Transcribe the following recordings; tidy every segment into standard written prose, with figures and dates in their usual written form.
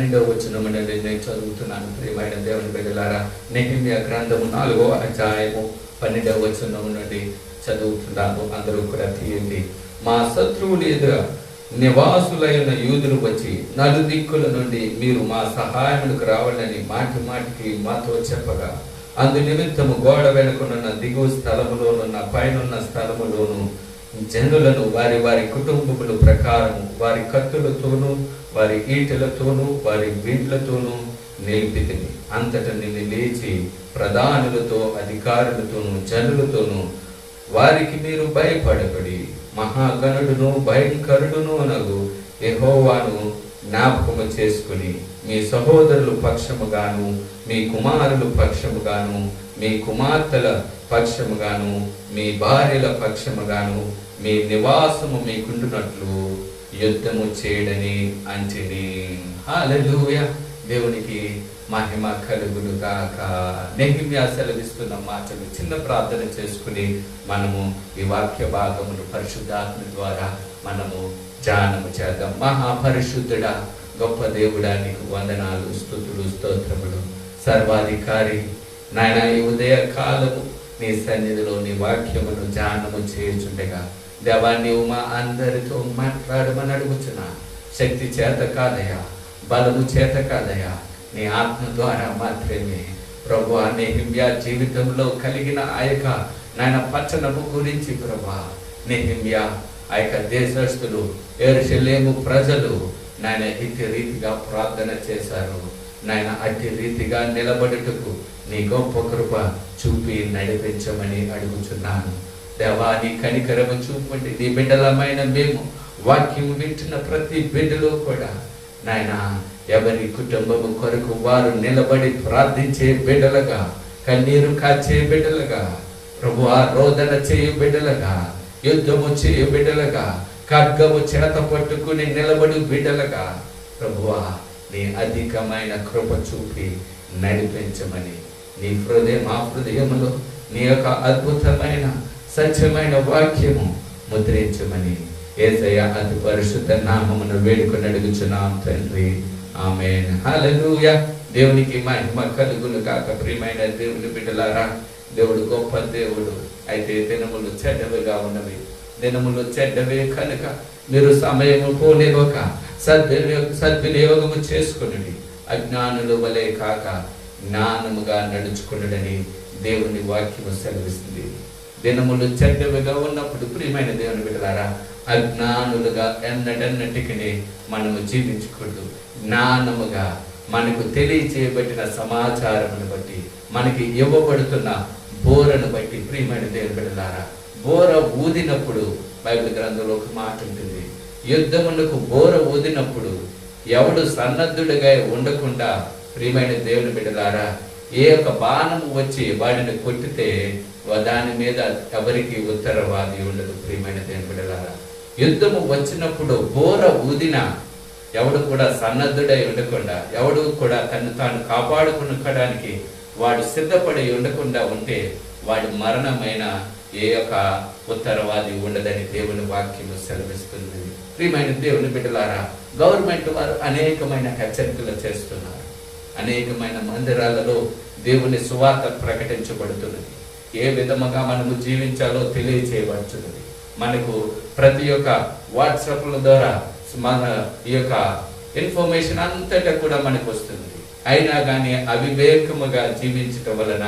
12వ వచనం నుండి నేను చదువుతున్నాను. ప్రియమైన దేవుని బిడ్డలారా, నెహెమ్యా గ్రంథము 4వ అధ్యాయము 12వ వచనం నుండి చదువుతున్నాను. అందరూ కూడా తీయండి. మా శత్రువులు ఎదుర నివాసులైన యూదులు వచ్చి నలుదిక్కుల నుండి మీరు మా సహాయములకు రావాలని మాటి మాటికి మాతో చెప్పగా, అందు నిమిత్తము గోడ వెనుకనున్న దిగువ స్థలములోనున్న పైనున్న స్థలములోను జనులను వారి వారి కుటుంబముల ప్రకారము వారి కత్తులతోనూ వారి ఈటెలతోనూ వారి వీడ్లతోనూ నిలిపితిని. అంతటా నిన్ను లేచి ప్రధానులతో అధికారులతోనూ జనులతోనూ వారికి మీరు భయపడబడి మహాగణుడును భయంకరుడును అనగు యెహోవాను జ్ఞాపకము చేసుకుని మీ సహోదరుల పక్షముగాను మీ కుమారుల పక్షముగాను మీ కుమార్తెల పక్షముగాను మీ భార్యల పక్షముగాను మీ నివాసము మీకుండునట్లు యుద్ధము చేయడని అంటిని. హల్లెలూయా. దేవునికి మహిమ కలుగును గాక. నెహెమ్యా సెలవిస్తున్న మాటలు చిన్న ప్రార్థన చేసుకుని మనము ఈ వాక్య భాగమును పరిశుద్ధాత్మ ద్వారా మనము ధ్యానము చేద్దాం. మహాపరిశుద్ధుడా, గొప్ప దేవుడా, నీకు వందనాలు, స్తుతులు, స్తోత్రములు. సర్వాధికారి నాయన, ఈ ఉదయ కాలము నీ సన్నిధిలో నీ వాక్యమును ధ్యానము చేయుచుండగా దేవా, నీవు మా అందరితో మాట్లాడమని అడుగుచున్నా. శక్తి చేత కాదయా, బలము చేత కాదయా, నీ ఆత్మ ద్వారా మాత్రమే. ప్రభువా, నెహెమ్యా జీవితంలో కలిగిన ఆ యొక్క నాయన పట్టణము గురించి ప్రభువా, నెహెమ్యా ఆ యొక్క దేశస్తులు యెరూషలేము ప్రజలు నాయన ఇట్టి రీతిగా ప్రార్థన చేశారు. నాయన అట్టి రీతిగా నిలబడుటకు నీ గొప్ప కృప చూపి నడిపించమని అడుగుచున్నాను. దేవా, నీ కనికరము చూపండి. నీ బిడ్డలమైన మేము వాక్యం వింటున్న ప్రతి బిడ్డలో కూడా నాయన ఎవరి కుటుంబము కొరకు వారు నిలబడి ప్రార్థించే బిడ్డలుగా, కన్నీరు కాచే బిడ్డలుగా, ప్రభువా రోదన చేయు బిడ్డలుగా, యుద్ధము చేయు బిడ్డలుగా, ఖడ్గము చేత పట్టుకుని నిలబడి బిడ్డలుగా ప్రభువా, నీ అధికమైన కృప చూపి నడిపించమని నీ మా హృదయములో నీ యొక్క అద్భుతమైన సత్యమైన వాక్యము ముద్రించమని యేసయ్య అతి పరిశుద్ధ నామమును వేడుకొని అడుగుచున్నాం తండ్రి. ఆమేన్. హల్లెలూయా. దేవునికి మహిమ కలుగును గాక. ప్రియమైన దేవుని బిడ్డలారా, దేవుడు గొప్ప దేవుడు. అయితే దినములు చెడ్డవిగా ఉన్నవి. దినములు చెడ్డవే కనుక మీరు సమయము పోనివ్వక సద్వినియోగము చేసుకుని అజ్ఞానుల వలె కాక జ్ఞానముగా నడుచుకునుడని దేవుని వాక్యము సెలవిస్తుంది. దినములు చెడ్డవిగా ఉన్నప్పుడు ప్రియమైన దేవుని బిడ్డలారా, అజ్ఞానులుగా ఎన్నడన్నటికి మనము జీవించకూడదు. జ్ఞానముగా మనకు తెలియచేయబడిన సమాచారమును బట్టి, మనకి ఇవ్వబడుతున్న బోరను బట్టి ప్రియమైన దేవుని బిడ్డలారా, బోర ఊదినప్పుడు బైబిల్ గ్రంథంలో ఒక మాట ఉంటుంది. యుద్ధమునకు బోర ఊదినప్పుడు ఎవడు సన్నద్ధుడిగా ఉండకుండా ప్రియమైన దేవుని బిడ్డలారా, ఏ యొక్క బాణము వచ్చి వాడిని కొట్టితే దాని మీద ఎవరికి ఉత్తరవాది ఉండదు. ప్రియమైన దేవుని బిడ్డలారా, యుద్ధము వచ్చినప్పుడు బోర ఊదిన ఎవడు కూడా సన్నద్ధుడై ఉండకుండా, ఎవడు కూడా తను తాను కాపాడుకునడానికి వాడు సిద్ధపడి ఉండకుండా ఉంటే వాడి మరణమైన ఏ యొక్క ఉత్తరవాది ఉండదని దేవుని వాక్యము సెలవిస్తుంది. ప్రియమైన దేవుని బిడ్డలారా, గవర్నమెంట్ వారు అనేకమైన హెచ్చరికలు చేస్తున్నారు. అనేకమైన మందిరాలలో దేవుని సువార్త ప్రకటించబడుతున్నది. ఏ విధముగా మనము జీవించాలో తెలియచేయబడుతున్నది. మనకు ప్రతి ఒక్క వాట్సాప్ల ద్వారా మన ఈ యొక్క ఇన్ఫర్మేషన్ అంతటా కూడా మనకు వస్తుంది. అయినా కానీ అవివేకముగా జీవించటం వలన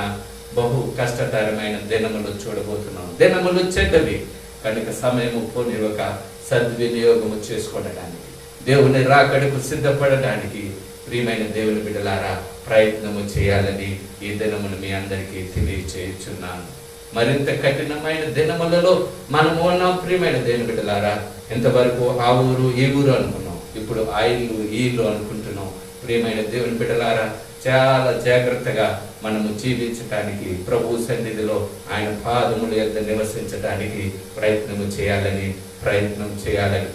బహు కష్టతరమైన దినములు చూడబోతున్నాం. దినములు చెడ్డవి కనుక సమయము పోనివ్వక సద్వినియోగము చేసుకోవడానికి, దేవుని రాకడకు సిద్ధపడడానికి ప్రియమైన దేవుని బిడ్డలారా ప్రయత్నము చేయాలని ఈ దినమును మీ అందరికీ తెలియచేయుచున్నాను. మరింత కఠినమైన దినములలో మనము ఉన్నాం. ప్రియమైన దేవుని బిడ్డలారా, ఇంతవరకు ఆ ఊరు ఈ ఊరు అనుకున్నాం, ఇప్పుడు ఆ ఇల్లు ఈ ఇల్లు అనుకుంటున్నాం. ప్రియమైన దేవుని బిడ్డలారా, చాలా జాగ్రత్తగా మనము జీవించటానికి, ప్రభు సన్నిధిలో ఆయన పాదముల యొద్ద నివసించడానికి ప్రయత్నం చేయాలని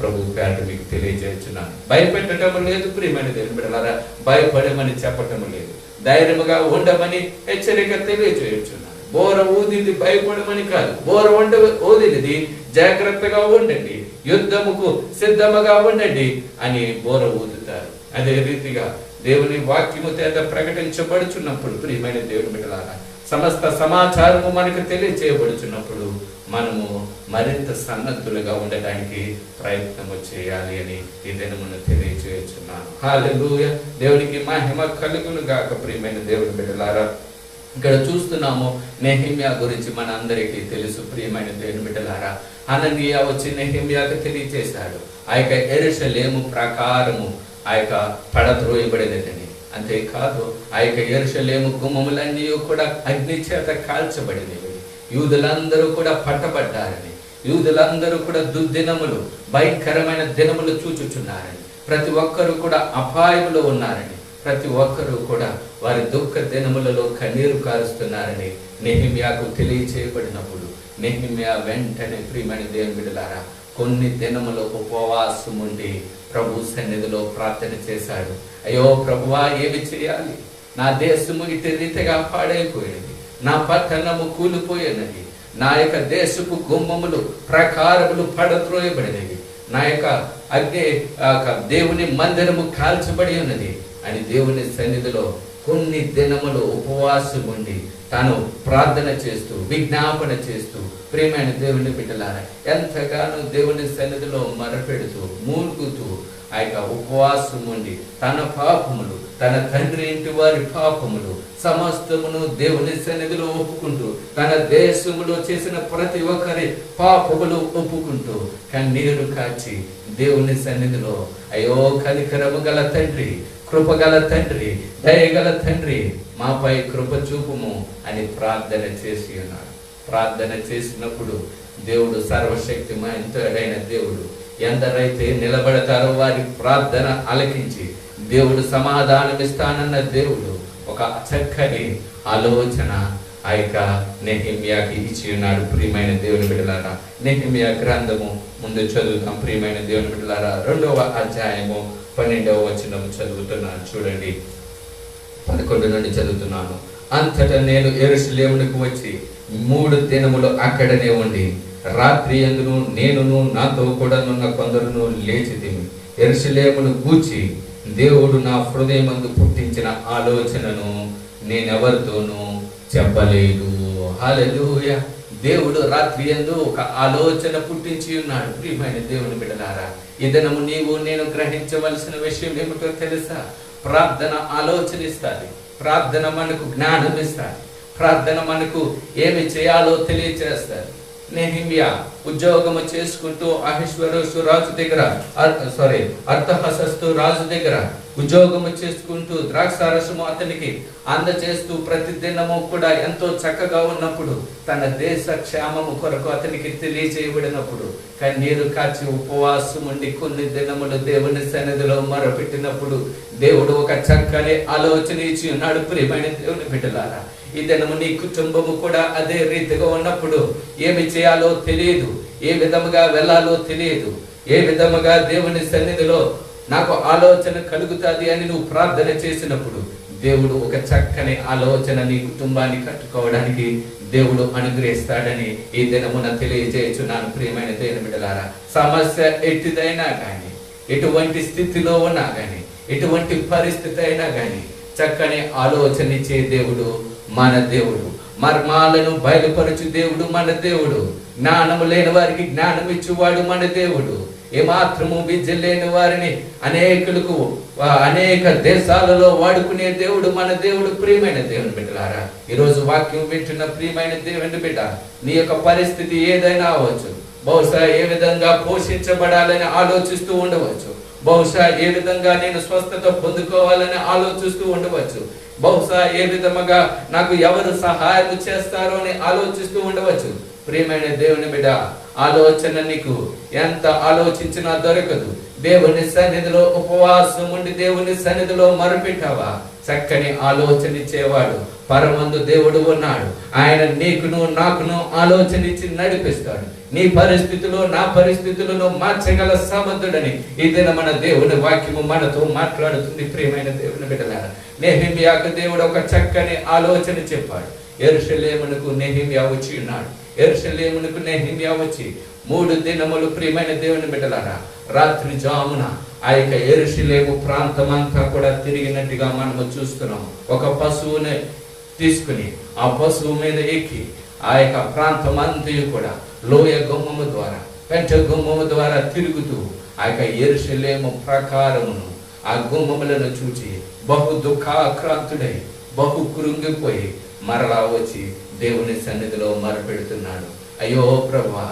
ప్రభు పేరు మీకు తెలియజేస్తున్నాను. భయపెట్టడం లేదు ప్రియమైన దేవుని బిడ్డలారా, భయపడమని చెప్పటం లేదు, ధైర్యముగా ఉండమని హెచ్చరిక తెలియజేస్తున్నాను. బోర ఊదింది భయపడమని కాదు, బోర ఊదినది జాగ్రత్తగా ఉండండి, యుద్ధముకు సిద్ధముగా ఉండండి అని బోర ఊదుతారు. అదే రీతిగా దేవుని వాక్యము చేత ప్రకటించబడుచున్నప్పుడు ప్రియమైన దేవుని బిడ్డలారా, సమస్త సమాచారము మనకు తెలియచేయబడుచున్నప్పుడు మనము మరింత సన్నద్ధులుగా ఉండడానికి ప్రయత్నము చేయాలి అని ఈ దినమును తెలియచేస్తున్నాను. హల్లెలూయా. దేవునికి మహిమ కలుగును గాక. ప్రియమైన దేవుని బిడ్డలారా, ఇక్కడ చూస్తున్నాము నెహెమ్యా గురించి మన అందరికీ తెలుసు. ప్రియమైన దేవుని బిడ్డలారా, హనన్యా వచ్చి నెహెమ్యాకు తెలియచేశాడు ఆ యొక్క యెరూషలేము ప్రకారము ఆ యొక్క పడద్రోయబడేదని. అంతేకాదు ఆ యొక్క యెరూషలేము గుమ్మములన్నీ కూడా అగ్ని చేత కాల్చబడినవి. యూదులందరూ కూడా పట్టబడ్డారని, యూదులందరూ కూడా దుర్దినములు, భయంకరమైన దినములు చూచుచున్నారని, ప్రతి ఒక్కరూ కూడా అపాయములో ఉన్నారని, ప్రతి ఒక్కరూ కూడా వారి దుఃఖ దినములలో కన్నీరు కారుస్తున్నారని నెహెమ్యాకు తెలియచేయబడినప్పుడు నెహెమ్యా వెంటనే ప్రియమైన దేవుని బిడ్డలారా కొన్ని దినములు ఉపవాసం ఉండి ప్రభు సన్నిధిలో ప్రార్థన చేశాడు. అయ్యో ప్రభువా, ఏమి చేయాలి? నా దేశము ఇటు రీతిగా పాడైపోయింది, నా పట్టణము కూలిపోయినది, నా యొక్క దేశపు గుమ్మములు ప్రకారములు పడద్రోయబడినవి, నా యొక్క అగ్ని దేవుని మందిరము కాల్చబడి ఉన్నది అని దేవుని సన్నిధిలో కొన్ని దినములు ఉపవాసం ఉండి తాను ప్రార్థన చేస్తూ విజ్ఞాపన చేస్తూ ప్రియమైన దేవుని బిడ్డలారా ఎంతగానో దేవుని సన్నిధిలో మరపెడుతూ మూలుగుతూ ఆ యొక్క ఉపవాసం ఉండి తన పాపములు, తన తండ్రి ఇంటి వారి పాపములు సమస్తమును దేవుని సన్నిధిలో ఒప్పుకుంటూ తన దేశములో చేసిన ప్రతి ఒక్కరి పాపములు ఒప్పుకుంటూ కన్నీరు కాచి దేవుని సన్నిధిలో అయ్యో కనికరము గల తండ్రి, కృపగల తండ్రి, దయగల తండ్రి, మాపై కృప చూపుము అని ప్రార్థన చేసి ఉన్నాడు. ప్రార్థన చేసినప్పుడు దేవుడు సర్వశక్తిమంతుడైన దేవుడు ఎందరైతే నిలబడతారో వారి ప్రార్థన ఆలకించి దేవుడు సమాధానం ఇస్తానన్న దేవుడు ఒక చక్కని ఆలోచన ఆ యొక్క నెహెమ్యాకి ఇచ్చి ఉన్నాడు. ప్రియమైన దేవుని బిడ్డలారా, నెహెమ్యా గ్రంథము ముందు చదువుతాం. ప్రియమైన దేవుని బిడ్డలారా, 2వ అధ్యాయము 12వ వచనము చదువుతున్నాను. చూడండి, 11 నుండి చదువుతున్నాను. అంతటా నేను యెరూషలేమునకు వచ్చి 3 దినములు అక్కడనే ఉండి రాత్రి యందును నేనును నాతో కూడా నున్న కొందరును లేచితిమి. యెరూషలేమును గూర్చి దేవుడు నా హృదయమందు పుట్టించిన ఆలోచనను నేనెవరితోనూ చెప్పలేదు. హల్లెలూయా. దేవుడు రాత్రి యందు ఒక ఆలోచన పుట్టించి ఉన్నాడు. ప్రియమైన దేవుని బిడ్డలారా, ఈ దినము నీవు నేను గ్రహించవలసిన విషయం ఏమిటో తెలుసా? ప్రార్థన ఆలోచన ఇస్తుంది, ప్రార్థన మనకు జ్ఞానం ఇస్తుంది, ప్రార్థన మనకు ఏమి చేయాలో తెలియచేస్తుంది. నెహెమ్యా ఉద్యోగము చేసుకుంటూ అహష్వేరోషు రాజు దగ్గర అర్తహషస్తు రాజు దగ్గర ఉద్యోగము చేసుకుంటూ ద్రాక్షారసము అతనికి అందచేస్తూ ప్రతి దినము కూడా ఎంతో చక్కగా ఉన్నప్పుడు తన దేశ క్షేమము కొరకు అతనికి తెలియజేయబడినప్పుడు కన్నీరు కాచి ఉపవాసం ఉండి కొన్ని దినములు దేవుని సన్నిధిలో మొరపెట్టినప్పుడు దేవుడు ఒక చక్కని ఆలోచన ఇచ్చి ఉన్నాడు. ప్రియమైన దేవుని బిడ్డలారా, ఈ దినము నీ కుటుంబము కూడా అదే రీతిగా ఉన్నప్పుడు ఏమి చేయాలో తెలియదు, ఏ విధముగా వెళ్ళాలో తెలియదు, ఏ విధముగా దేవుని సన్నిధిలో నాకు ఆలోచన కలుగుతుంది అని నువ్వు ప్రార్థన చేసినప్పుడు దేవుడు ఒక చక్కని ఆలోచన నీ కుటుంబాన్ని కట్టుకోవడానికి దేవుడు అనుగ్రహిస్తాడని ఈ దినమున తెలియజేయుచున్నాను. ప్రియమైన దేవుని బిడ్డలారా, సమస్య ఎట్టిదైనా కానీ, ఎటువంటి స్థితిలో ఉన్నా కానీ, ఎటువంటి పరిస్థితి అయినా కానీ చక్కని ఆలోచన ఇచ్చే దేవుడు మన దేవుడు. మర్మాలను బయలుపరచు దేవుడు మన దేవుడు. జ్ఞానము లేని వారికి జ్ఞానం ఇచ్చేవాడు మన దేవుడు. ఏమాత్రము విద్య లేని వారిని అనేక దేశాలలో వాడుకునే దేవుడు మన దేవుడు. ప్రియమైన దేవుని బిడ్డలారా, ఈరోజు వాక్యం వింటున్న ప్రియమైన దేవుని బిడ్డ, నీ యొక్క పరిస్థితి ఏదైనా అవ్వచ్చు. బహుశా ఏ విధంగా పోషించబడాలని ఆలోచిస్తూ ఉండవచ్చు, బహుశా ఏ విధంగా నేను స్వస్థత పొందుకోవాలని ఆలోచిస్తూ ఉండవచ్చు, బహుశా ఏ విధముగా నాకు ఎవరు సహాయం చేస్తారో అని ఆలోచిస్తూ ఉండవచ్చు. ప్రియమైన దేవుని బిడ్డ, ఆలోచన నీకు ఎంత ఆలోచించినా దొరకదు. దేవుని సన్నిధిలో ఉపవాసం ఉండి దేవుని సన్నిధిలో మొరపెట్టావా, చక్కని ఆలోచన ఇచ్చేవాడు పరమందు దేవుడు ఉన్నాడు. ఆయన నీకును నాకును ఆలోచన ఇచ్చి నడిపిస్తాడు. నీ పరిస్థితుల్లో నా పరిస్థితులను మార్చగల సమర్థుడని ఈ దిన మన దేవుని వాక్యము మనతో మాట్లాడుతుంది. ప్రియమైన దేవుని బిడ్డలారా, నెహెమ్యాకు దేవుడు ఒక చక్కని ఆలోచన చెప్పాడు. యెరూషలేమునకు నెహెమ్యా వచ్చి ఉన్నాడు. యెరూషలేమునకు నెహెమ్యా వచ్చి 3 దినములు ప్రియమైన దేవుని బిడ్డలారా రాత్రి జామున ఆ యొక్క యెరూషలేము ప్రాంతం అంతా కూడా తిరిగినట్టుగా మనము చూస్తున్నాం. ఒక పశువుని తీసుకుని ఆ పశువు మీద ఎక్కి ఆ యొక్క ప్రాంతం అంతా కూడా లోయ గుమ్మము ద్వారా, పెంట గుమ్మము ద్వారా తిరుగుతూ ఆ యొక్క యెరూషలేము ప్రాకారమును, ఆ గుమ్మములను చూచి బహు దుఃఖాక్రాంతుడై బహు కృంగిపోయి మరలా వచ్చి దేవుని సన్నిధిలో మొరపెడుతున్నాడు. అయ్యో ప్రభువా,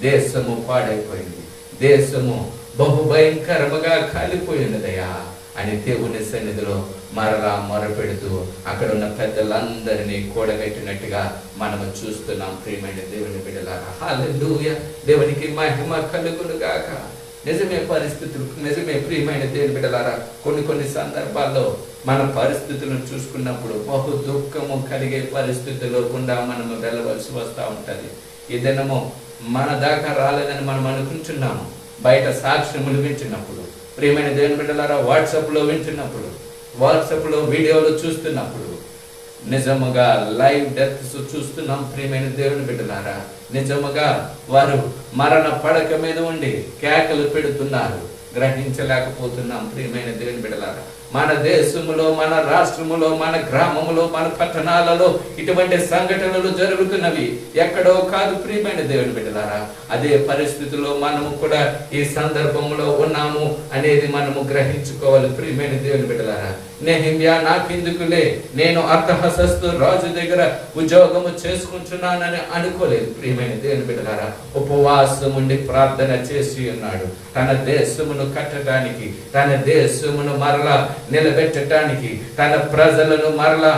దేశము పాడైపోయింది, దేశము బహు భయంకరముగా కాలిపోయినదయ్యా అని దేవుని సన్నిధిలో మరలా మొరపెడుతూ అక్కడ ఉన్న పెద్దలందరినీ కూడగట్టినట్టుగా మనము చూస్తున్నాం. ప్రియమైన దేవుని బిడ్డలారా, హల్లెలూయా, దేవునికి మహిమ కలుగును గాక. నిజమే పరిస్థితులు, నిజమే ప్రియమైన దేవుని బిడ్డలారా. కొన్ని సందర్భాల్లో మన పరిస్థితులను చూసుకున్నప్పుడు బహు దుఃఖము కలిగే పరిస్థితుల్లో గుండా మనము వెళ్ళవలసి వస్తూ ఉంటుంది. ఈ దినము మన దాకా రాలేదని మనం అనుకుంటున్నాము. బయట సాక్ష్యములు వింటున్నప్పుడు, ప్రియమైన దేవుని బిడ్డలారా, వాట్సాప్లో వింటున్నప్పుడు, వాట్సాప్లో వీడియోలు చూస్తున్నప్పుడు, నిజముగా లైవ్ డెత్స్ చూస్తున్నాం. ప్రియమైన దేవుని బిడ్డలారా, నిజముగా వారు మరణ పడక మీద ఉండి కేకలు పెడుతున్నారు, గ్రహించలేకపోతున్నాం. ప్రియమైన దేవుని బిడ్డలారా, మన దేశములో, మన రాష్ట్రములో, మన గ్రామములో, మన పట్టణాలలో ఇటువంటి సంఘటనలు జరుగుతున్నవి ఎక్కడో కాదు. ప్రియమైన దేవుని బిడ్డలారా, అదే పరిస్థితిలో మనము కూడా ఈ సందర్భంలో ఉన్నాము అనేది మనము గ్రహించుకోవాలి. ప్రియమైన దేవుని బిడ్డలారా, నెహెమ్యా నాకెందుకులే, నేను అర్తహషస్తు రాజు దగ్గర ఉద్యోగము చేసుకుంటున్నానని అనుకోలేదు. ప్రియమైన దేవుని బిడ్డలారా, ఉపవాసం ఉండి ప్రార్థన చేసి ఉన్నాడు. తన దేశమును కట్టడానికి, తన దేశమును మరలా నిలబెట్టడానికి, తన ప్రజలను మరలా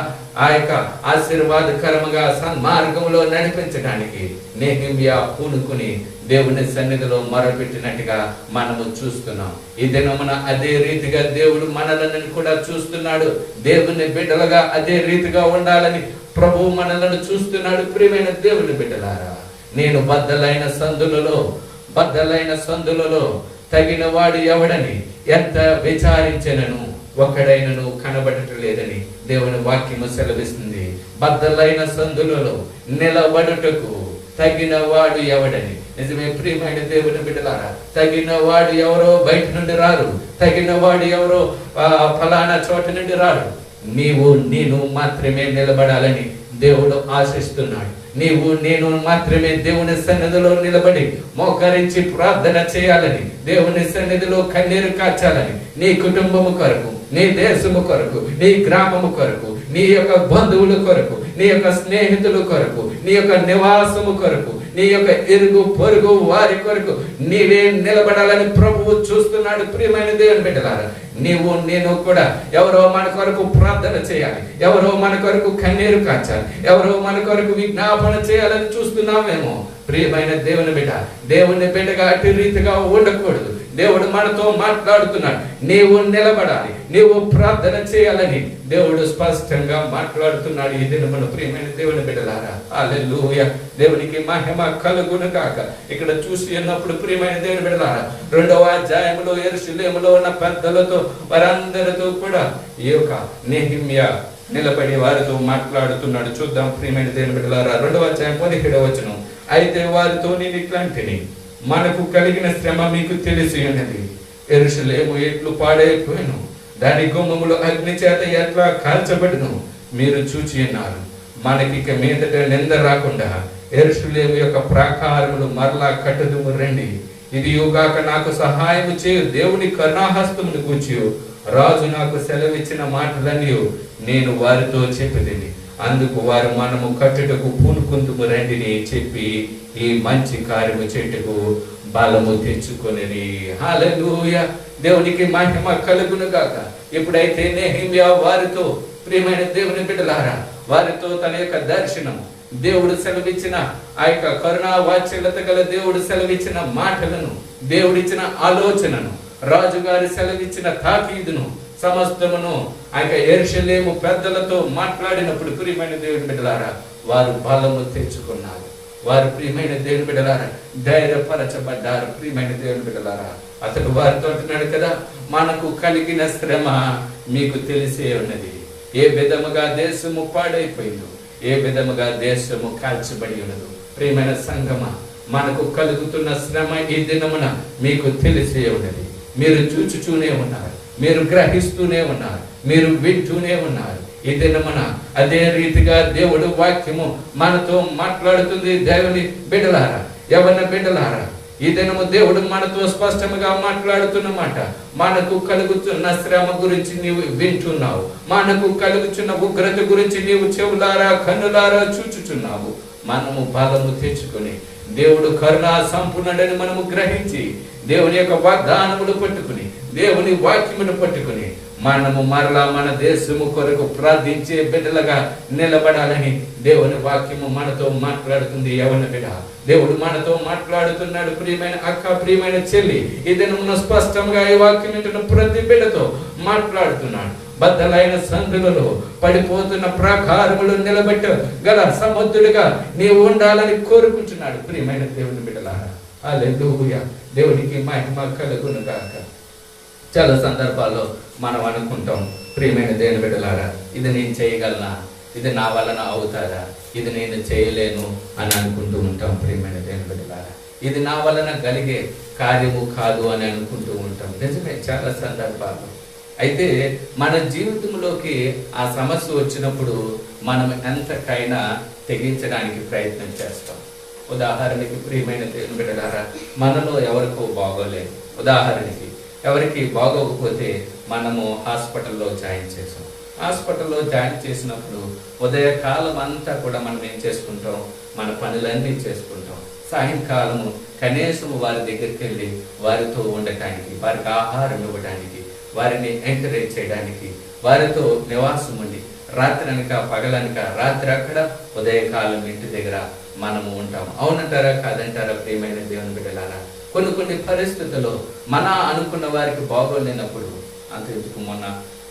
ఆ యొక్క ఆశీర్వాదకరముగా సన్మార్గంలో నడిపించడానికి నెహెమ్యా పూనుకుని దేవుని సన్నిధిలో మొరపెట్టినట్టుగా మనము చూస్తున్నాం. ఈ దినమున అదే రీతిగా దేవుడు మనలను కూడా చూస్తున్నాడు. దేవుని బిడ్డలుగా అదే రీతిగా ఉండాలని ప్రభువు మనలను చూస్తున్నాడు. ప్రియమైన దేవుని బిడ్డలారా, నేను బద్దలైన సందులలో తగిన వాడు ఎవడని ఎంత విచారించెనను ఒక్కడైనను కనబడటం లేదని దేవుని వాక్యము సెలవిస్తుంది. బద్దలైన సందులలో నిలబడుటకు తగిన వాడు ఎవడని. నిజమే ప్రియమైన దేవుని బిడ్డలారా, తగిన వాడు ఎవరో బయట నుండి రారు, తగిన వాడు ఎవరో ఫలానా చోట నుండి రారు. నేను మాత్రమే నిలబడాలని దేవుడు ఆశిస్తున్నాడు. నేను మాత్రమే దేవుని సన్నిధిలో నిలబడి మోకరించి ప్రార్థన చేయాలని, దేవుని సన్నిధిలో కన్నీరు కార్చాలని, నీ కుటుంబము కొరకు, నీ దేశము కొరకు, నీ గ్రామము కొరకు, నీ యొక్క బంధువుల కొరకు, నీ యొక్క స్నేహితుల కొరకు, నీ యొక్క నివాసము కొరకు, నీ యొక్క ఇరుగు పొరుగు వారి కొరకు నీవే నిలబడాలని ప్రభువు చూస్తున్నాడు. ప్రియమైన దేవుని బిడ్డలారా, నేను కూడా ఎవరో మన కొరకు ప్రార్థన చేయాలి, ఎవరో మన కొరకు కన్నీరు కార్చాలి, ఎవరో మన కొరకు విజ్ఞాపన చేయాలని చూస్తున్నామేమో. ప్రియమైన దేవుని బిడ్డ, దేవుని బిడ్డగా అటు రీతిగా ఉండకూడదు. దేవుడు మనతో మాట్లాడుతున్నాడు. నీవు నిలబడాలి, నీవు ప్రార్థన చేయాలని దేవుడు స్పష్టంగా మాట్లాడుతున్నాడు. ఈ దినమున ప్రియమైన దేవుని బిడ్డలారా, హల్లెలూయా, దేవునికి మహిమ కలుగును గాక. ఇక్కడ చూసి ఉన్నప్పుడు ప్రియమైన దేవుని బిడ్డలారా, 2వ అధ్యాయంలో యెరూషలేములో ఉన్న పెద్దలతో వారందరితో కూడా ఈ యొక్క నెహెమ్యా నిలబడి వారితో మాట్లాడుతున్నాడు. చూద్దాం ప్రియమైన దేవుని బిడ్డలారా, 2వ అధ్యాయం 17వ వచనం. అయితే వారితో నేను ఇట్లాంటిని, మనకు కలిగిన శ్రమ మీకు తెలిసి ఉన్నది. యెరూషలేము ఎట్లు పాడైపోయాను, దాని గుమ్మములు అగ్ని చేత ఎట్లా కాల్చబడిను మీరు చూచి ఉన్నారు. మనకిక మీదట నింద రాకుండా యెరూషలేము యొక్క ప్రాకారములు మరలా కట్టుదుము రండి. ఇది యుగాక నాకు సహాయము చేయు దేవుని కరుణాహస్తమును గూర్చి రాజు నాకు సెలవిచ్చిన మాటలన్నీ నేను వారితో చెప్పిదిని. అందుకు వారు మనము కట్టుటకు పూనుకుందుము రండిని చెప్పి ఈ మంచి కార్యము చెట్టుకు బలము తెచ్చుకొని. హల్లెలూయా, దేవునికి మహిమ కలుగును గాక. ఎప్పుడైతే నెహెమ్యా వారితో, ప్రియమైన దేవుని బిడ్డలారా, వారితో తన యొక్క దర్శనం, దేవుడు సెలవిచ్చిన ఆ యొక్క కరుణా వాత్సల్యత గల దేవుడు సెలవిచ్చిన మాటలను, దేవుడిచ్చిన ఆలోచనను, రాజుగారి సెలవిచ్చిన తాకీదును సమస్తమును ఆ యొక్క యెరూషలేము పెద్దలతో మాట్లాడినప్పుడు ప్రియమైన దేవుని బిడ్డలారా, వారు బలము తెచ్చుకున్నారు. వారు ప్రియమైన దేవుని బిడ్డలారా ధైర్యపరచబడ్డారు. ప్రియమైన దేవుని బిడ్డలారా, అతడు వారితో అంటున్నాడు కదా, మనకు కలిగిన శ్రమ మీకు తెలిసే ఉన్నది. ఏ విధముగా దేశము పాడైపోయిందో, ఏ విధముగా దేశము కాల్చబడి ఉన్నదో. ప్రియమైన సంగమా, మనకు కలుగుతున్న శ్రమ ఈ దినమున మీకు తెలిసే ఉన్నది. మీరు చూచుతూనే ఉన్నారు, మీరు గ్రహిస్తూనే ఉన్నారు, మీరు వింటూనే ఉన్నారు. ఈ దినమున అదే రీతిగా దేవుడు వాక్యము మనతో మాట్లాడుతుంది. దేవుని బిడ్డలారా, యవ్వన బిడ్డలారా, ఈ దినము దేవుడు మనతో స్పష్టంగా మాట్లాడుతున్నమాట. మనకు కలుగుతున్న శ్రమ గురించి నీవు వింటున్నావు, మనకు కలుగుతున్న ఉగ్రత గురించి నీవు చెవులారా కన్నులారా చూచుచున్నావు. మనము బలము తెచ్చుకొని దేవుడు కరుణా సంపూర్ణుడని మనము గ్రహించి దేవుని యొక్క వాగ్దానములు పట్టుకుని దేవుని వాక్యమును పట్టుకుని మనము మరలా మన దేశము కొరకు ప్రార్థించే బిడ్డలుగా నిలబడాలని దేవుని వాక్యము మనతో మాట్లాడుతుంది. యవ్వన బిడ్డ, దేవుడు మనతో మాట్లాడుతున్నాడు. ప్రియమైన అక్క, ప్రియమైన చెల్లి, ఈ దినమున స్పష్టంగా ఈ వాక్యం వింటున్న ప్రతి బిడ్డతో మాట్లాడుతున్నాడు. బద్దలైన సందులలో పడిపోతున్న ప్రాకారములు నిలబెట్ట గల సముద్రుడిగా నీవు ఉండాలని కోరుకుంటున్నాడు. ప్రియమైన దేవుని బిడ్డలారా, హల్లెలూయా, దేవునికి మహిమ కలుగును గాక. చాలా సందర్భాల్లో మనం అనుకుంటాం, ప్రియమైన దేవుని బిడ్డలారా, ఇది నేను చేయగలనా, ఇది నా వలన అవుతారా, ఇది నేను చేయలేను అని అనుకుంటూ ఉంటాం. ప్రియమైన దేవుని బిడ్డలారా, ఇది నా వలన కలిగే కార్యము కాదు అని అనుకుంటూ ఉంటాం. నిజమే, చాలా సందర్భాలు. అయితే మన జీవితంలోకి ఆ సమస్య వచ్చినప్పుడు మనం ఎంతకైనా తెగించడానికి ప్రయత్నం చేస్తాం. ఉదాహరణకి ప్రియమైన దేవుని బిడ్డలారా, మనలో ఎవరికో బాగోలేదు. ఉదాహరణకి ఎవరికి బాగోకపోతే మనము హాస్పిటల్లో జాయిన్ చేసాం. హాస్పిటల్లో జాయిన్ చేసినప్పుడు ఉదయకాలం అంతా కూడా మనం ఏం చేసుకుంటాం, మన పనులన్నీ చేసుకుంటాం. సాయంకాలము కనీసం వారి దగ్గరికి వెళ్ళి వారితో ఉండటానికి, వారికి ఆహారం ఇవ్వడానికి, వారిని ఎంకరేజ్ చేయడానికి, వారితో నివాసం ఉండి రాత్రి అనక పగలనక రాత్రి అక్కడ, ఉదయకాలం ఇంటి దగ్గర మనము ఉంటాము. అవునంటారా కాదంటారా ప్రియమైన దేవుని బిడ్డలారా? కొన్ని పరిస్థితుల్లో మన అనుకున్న వారికి బాగోలేనప్పుడు, అంత ఎందుకు మొన్న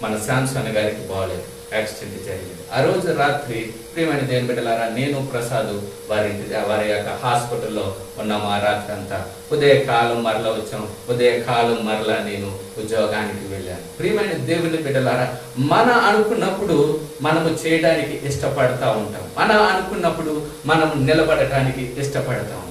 మన శాంసన్ గారికి బాగోలేదు, యాక్సిడెంట్ జరిగింది. ఆ రోజు రాత్రి ప్రియమైన దేవుని బిడ్డలారా, నేను ప్రసాద్ వారి యొక్క హాస్పిటల్లో ఉన్నాము. ఆ రాత్రి అంతా ఉదయకాలం మరలా వచ్చాం. ఉదయకాలం మరలా నేను ఉద్యోగానికి వెళ్ళాను. ప్రియమైన దేవుని బిడ్డలారా, మన అనుకున్నప్పుడు మనము చేయడానికి ఇష్టపడతా ఉంటాం. మన అనుకున్నప్పుడు మనం నిలబడటానికి ఇష్టపడతా ఉంటాం.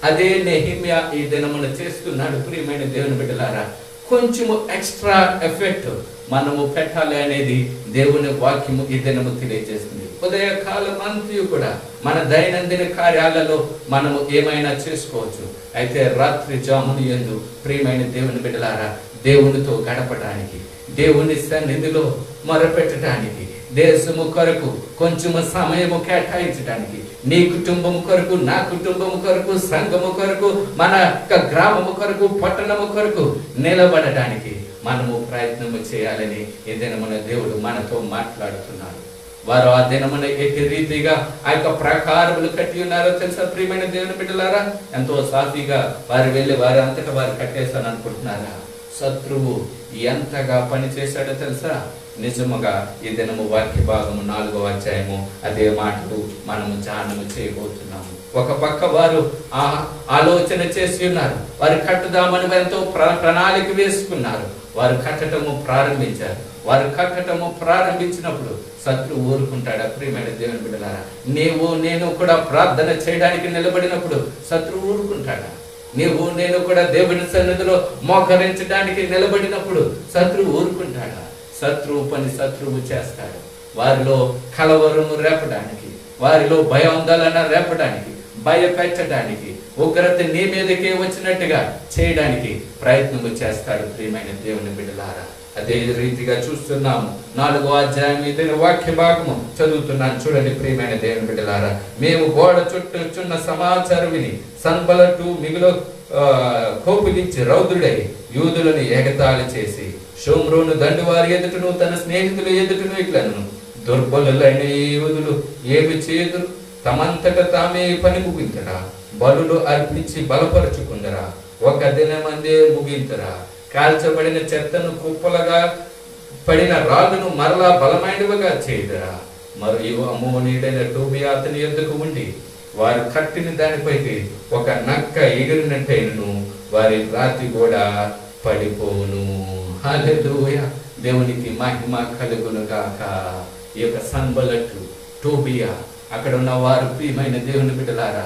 అదే నెహెమ్యా ఈ దినమున చేస్తున్నాడు. ప్రియమైన దేవుని బిడ్డలారా, కొంచెము ఎక్స్ట్రా ఎఫెక్ట్ మనము పెట్టాలి అనేది దేవుని వాక్యము ఈ దినము తెలియజేస్తుంది. ఉదయకాలం అంతా కూడా మన దైనందిన కార్యాలలో మనము ఏమైనా చేసుకోవచ్చు. అయితే రాత్రి జామున యందు ప్రియమైన దేవుని బిడ్డలారా, దేవునితో గడపడానికి, దేవుని సన్నిధిలో మొరపెట్టడానికి, దేశము కొరకు కొంచెము సమయము కేటాయించడానికి, నీ కుటుంబము కొరకు, నా కుటుంబము కొరకు, సంఘము కొరకు, మన గ్రామము కొరకు, పట్టణము కొరకు నిలబడడానికి మనము ప్రయత్నము చేయాలని ఈ దినమున దేవుడు మనతో మాట్లాడుతున్నాడు. వారు ఆ దినమున ఎట్టి రీతిగా ఆ యొక్క ప్రాకారములు కట్టి ఉన్నారో తెలుసా ప్రియమైన దేవుని బిడ్డలారా? ఎంతో సాఫీగా వారు వెళ్ళి వారి అంతటా వారు కట్టేశాను అనుకుంటున్నారా? శత్రువు ఎంతగా పని చేశాడో తెలుసా? నిజముగా ఈ దినము వాక్య భాగము 4వ అధ్యాయము అదే మాటలు మనము ధ్యానము చేయబోతున్నాము. ఒక పక్క వారు ఆలోచన చేసి ఉన్నారు, వారు కట్టుదామని ఎంతో ప్రణాళిక వేసుకున్నారు. వారు కట్టటము ప్రారంభించారు. వారు కట్టటము ప్రారంభించినప్పుడు శత్రువు ఊరుకుంటాడా? ప్రియమైన దేవుని బిడ్డలారా, నీవు నేను కూడా ప్రార్థన చేయడానికి నిలబడినప్పుడు శత్రువు ఊరుకుంటాడా? నీవు నేను కూడా దేవుని సన్నిధిలో మోకరించడానికి నిలబడినప్పుడు శత్రువు ఊరుకుంటాడా? శత్రువు పని శత్రువు చేస్తాడు. వారిలో కలవరము రేపడానికి, వారిలో భయాందోళన రేపడానికి, భయపెట్టడానికి, ఉగ్రత నీ మీదకే వచ్చినట్టుగా చేయడానికి ప్రయత్నము చేస్తాడు. ప్రియమైన దేవుని బిడ్డలారా, అదే రీతిగా చూస్తున్నాము. 4వ అధ్యాయం ఇదే వాక్య భాగము చదువుతున్నాను, చూడండి ప్రియమైన దేవుని బిడ్డలారా. మేము గోడ చుట్టూచున్న సమాచారం విని సన్బలటు మిగులు కోపులించి రౌద్రుడై యూదులను ఎగతాళి చేసి షోమ్రోను దండువారి ఎదుటను తన స్నేహితుల ఎదుటను ఇట్లను, దుర్బలులైన యూదులు ఏమి చేదురు, తమంతట తామే పని ముగించరా, బలులు అర్పించి బలపరుచుకుందరా, ఒక దినమందే ముగించరా, కాల్చబడిన చెత్తను కుప్పలుగా పడిన రాళ్ళను మరలా బలమైనవిగా చేయదరా. మరియు అమ్మోనీడైన టోబియా అతని యొద్దకు ఉండి వారు కట్టిన దానిపైకి ఒక నక్క ఎగిరినట్టయినను వారి రాతి కూడా పడిపోను. హల్లెలూయా, దేవునికి మహిమ కలుగును గాక. ఈ యొక్క సన్బలటు, టోబియా, అక్కడ ఉన్న వారు ప్రియమైన దేవుని బిడ్డలారా,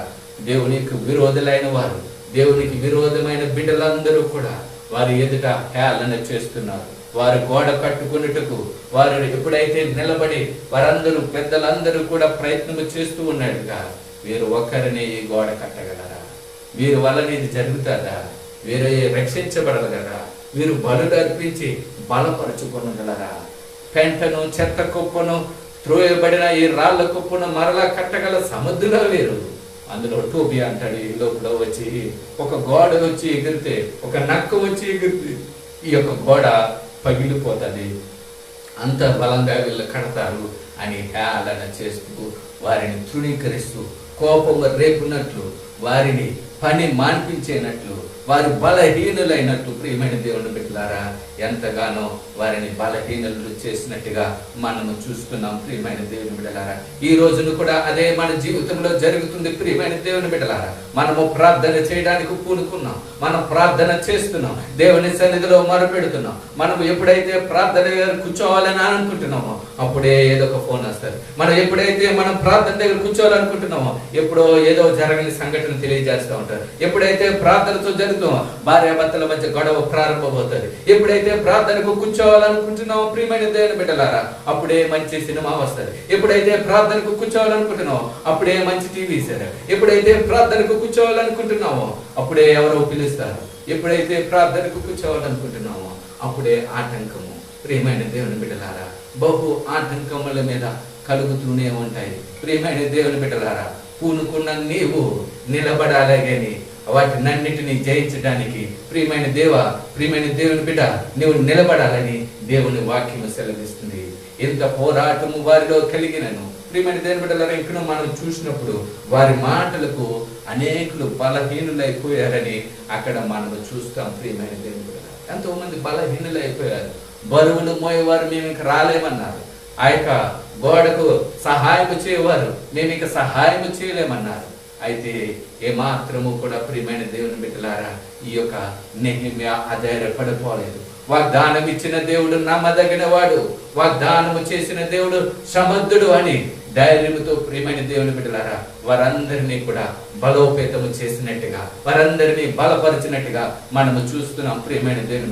దేవునికి విరోధులైన వారు, దేవునికి విరోధమైన బిడ్డలందరూ కూడా వారి ఎదుట హేళన చేస్తున్నారు. వారు గోడ కట్టుకున్నట్టుకు వారు ఎప్పుడైతే నిలబడి వారందరూ పెద్దలందరూ కూడా ప్రయత్నం చేస్తూ ఉన్నాడుగా, వీరు ఒక్కరినే ఈ గోడ కట్టగలరా? వీరి వలన ఇది జరుగుతుందా? వీరు రక్షించబడగలరా? వీరు బలులు అర్పించి బలపరుచుకొనగలరా? పెంటను చెత్త కుప్పను త్రోయబడిన ఈ రాళ్ల కుప్పను మరలా కట్టగల సముద్రులా వీరు? అందులో టోబియా అంటాడు, ఈ లోపల వచ్చి ఒక గోడ వచ్చి ఎగిరితే, ఒక నక్క వచ్చి ఎగిరితే ఈ యొక్క గోడ పగిలిపోతుంది, అంత బలంగా వీళ్ళు కడతారు అని హేళన చేస్తూ వారిని తృణీకరిస్తూ కోపము రేపునట్లు, వారిని పని మాన్పించేనట్లు, వారు బలహీనులైనట్లు ప్రియమైన దేవుని బిడ్డలారా ఎంతగానో వారిని బలహీనులు చేసినట్టుగా మనము చూస్తున్నాం. ప్రియమైన దేవుని బిడ్డలారా ఈ రోజును కూడా అదే మన జీవితంలో జరుగుతుంది. ప్రియమైన దేవుని బిడ్డలారా మనము ప్రార్థన చేయడానికి పూనుకున్నాం, మనం ప్రార్థన చేస్తున్నాం, దేవుని సన్నిధిలో మొరపెడుతున్నాం. మనము ఎప్పుడైతే ప్రార్థన దగ్గర కూర్చోవాలని అనుకుంటున్నామో అప్పుడే ఏదో ఒక ఫోన్ వస్తుంది. మనం ఎప్పుడైతే మనం ప్రార్థన దగ్గర కూర్చోవాలనుకుంటున్నామో ఎప్పుడో ఏదో జరగని సంఘటన తెలియజేస్తూ ఉంటారు. ఎప్పుడైతే ప్రార్థనతో జరుగుతుందో భార్యాభర్తల మధ్య గొడవ ప్రారంభమవుతుంది. ఎప్పుడైతే ప్రార్థనకు కూర్చోవాలనుకుంటున్నామో ప్రియమైన దేవుని బిడ్డలారా అప్పుడే మంచి సినిమా వస్తుంది. ఎప్పుడైతే ప్రార్థనకు కూర్చోవాలనుకుంటున్నామో అప్పుడే మంచి టీవీ సరే. ఎప్పుడైతే ప్రార్థనకు కూర్చోవాలనుకుంటున్నామో అప్పుడే ఎవరో పిలుస్తారు. ఎప్పుడైతే ప్రార్థనకు కూర్చోవాలనుకుంటున్నామో అప్పుడే ఆటంకము. ప్రియమైన దేవుని బిడ్డలారా బహు ఆటంకముల మీద కలుగుతూనే ఉంటాయి. ప్రియమైన దేవుని బిడ్డలారా పూనుకున్న నీవు నిలబడాలని వాటినన్నిటిని జయించడానికి ప్రియమైన దేవుని బిడ్డ నీవు నిలబడాలని దేవుని వాక్యము సెలవిస్తుంది. ఎంత పోరాటము వారిలో కలిగినను ప్రియమైన దేవుని బిడ్డలారా ఇక్కడ మనం చూసినప్పుడు వారి మాటలకు అనేకులు బలహీనులైపోయారని అక్కడ మనం చూస్తాం. ప్రియమైన దేవుని బిడ్డలారా ఎంతో మంది బలహీనులైపోయారు. బరువులు మోయేవారు మేము ఇంక రాలేమన్నారు. ఆ యొక్క గోడకు సహాయం చేయవారు మేము ఇక సహాయం చేయలేమన్నారు. అయితే ఏమాత్రము కూడా ప్రియమైన దేవుని బిడ్డలారా ఈ యొక్క నెహెమ్యా అధైర్యపడిపోలేదు. వాగ్దానం ఇచ్చిన దేవుడు నమ్మదగిన వాడు, వాగ్దానము చేసిన దేవుడు సమర్థుడు అని ధైర్యముతో ప్రియమైన దేవుని బిడ్డలారా వారందరినీ కూడా బలోపేతము చేసినట్టుగా, వారందరినీ బలపరిచినట్టుగా మనము చూస్తున్నాం. ప్రియమైన దేవుని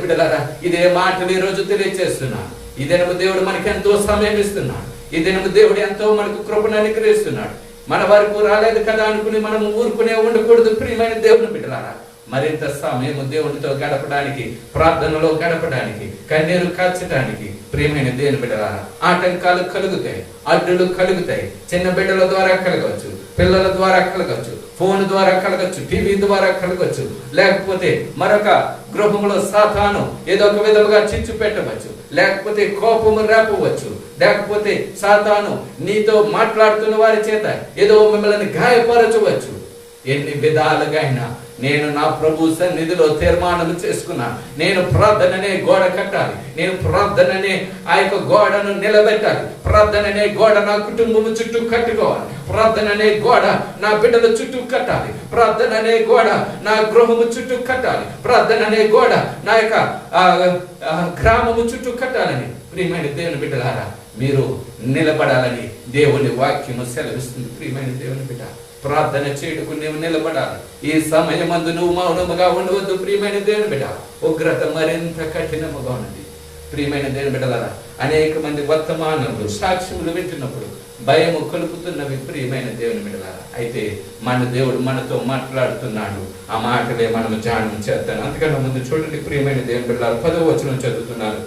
బిడ్డలారా ఇదే మాటలు ఈ రోజు తెలియజేస్తున్నాను. ఈ దినము దేవుడు మనకి ఎంతో సమయం ఇస్తున్నాడు. ఈ దినము దేవుడు ఎంతో మనకు కృపను అనుగ్రహిస్తున్నాడు. మన వరకు రాలేదు కదా అనుకుని మనము ఊరుకునే ఉండకూడదు. ప్రియమైన దేవుని బిడ్డలారా మరింత సమయం దేవునితో గడపడానికి, ప్రార్థనలో గడపడానికి, కన్నీరు కాల్చడానికి ప్రియమైన దేవుని బిడ్డలారా ఆటంకాలు కలుగుతాయి, అడ్డులు కలుగుతాయి. చిన్న బిడ్డల ద్వారా కలగవచ్చు, పిల్లల ద్వారా కలగచ్చు, ఫోన్ ద్వారా కలగచ్చు, టీవీ ద్వారా కలగచ్చు, లేకపోతే మరొక గృహంలో సాతాను ఏదో ఒక విధముగా చిచ్చు పెట్టవచ్చు, లేకపోతే కోపము రేపవచ్చు, లేకపోతే సాతాను నీతో మాట్లాడుతున్న వారి చేత ఏదో మిమ్మల్ని గాయపరచవచ్చు. ఎన్ని విధాలుగా అయినా నేను నా ప్రభు సన్నిధిలో తీర్మానం చేసుకున్నాను. నేను ప్రార్థననే గోడ కట్టాలి, నేను ప్రార్థననే ఆ యొక్క గోడను నిలబెట్టాలి, ప్రార్థననే గోడ నా కుటుంబము చుట్టూ కట్టుకోవాలి, ప్రార్థననే గోడ నా బిడ్డల చుట్టూ కట్టాలి, ప్రార్థననే గోడ నా గృహము చుట్టూ కట్టాలి, ప్రార్థననే గోడ నా యొక్క గ్రామము చుట్టూ కట్టాలని ప్రియమైన దేవుని బిడ్డలారా మీరు నిలబడాలని దేవుని వాక్యము సెలవిస్తుంది. ప్రియమైన దేవుని బిడ్డ ప్రార్థన చేయటకు నువ్వు నిలబడాలి. ఈ సమయమందు నువ్వు మౌనముగా ఉండవద్దు. ప్రియమైన దేవుని బిడ్డ ఉగ్రత మరింత కఠినముగా ఉన్నది. ప్రియమైన దేవుని బిడ్డలారా అనేక మంది వర్తమానములు సాక్ష్యములు వింటున్నప్పుడు భయము కలుపుతున్నవి. ప్రియమైన దేవుని బిడ్డలారా అయితే మన దేవుడు మనతో మాట్లాడుతున్నాడు. ఆ మాటలే మనము ధ్యానం చేద్దాం. అంతకన్నా ముందు చూడండి ప్రియమైన దేవుని బిడ్డలారా 10వ వచనం చదువుతున్నారు.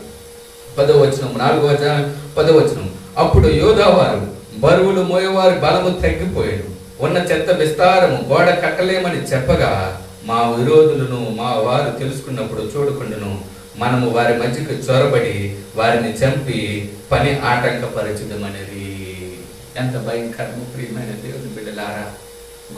10వ వచనం 4వ అధ్యాయం 10వ వచనం అప్పుడు యోధావారు బరువులు మోయేవారి బలము తగ్గిపోయాడు, ఉన్న చెత్త విస్తారము గోడ కట్టలేమని చెప్పగా మా విరోధులను మా వారు తెలుసుకున్నప్పుడు చూడకుండాను మనము వారి మధ్యకు చొరబడి వారిని చంపి పని ఆటంకపరచుదమనేది. ఎంత భయంకరము ప్రియమైన దేవుని బిడ్డలారా.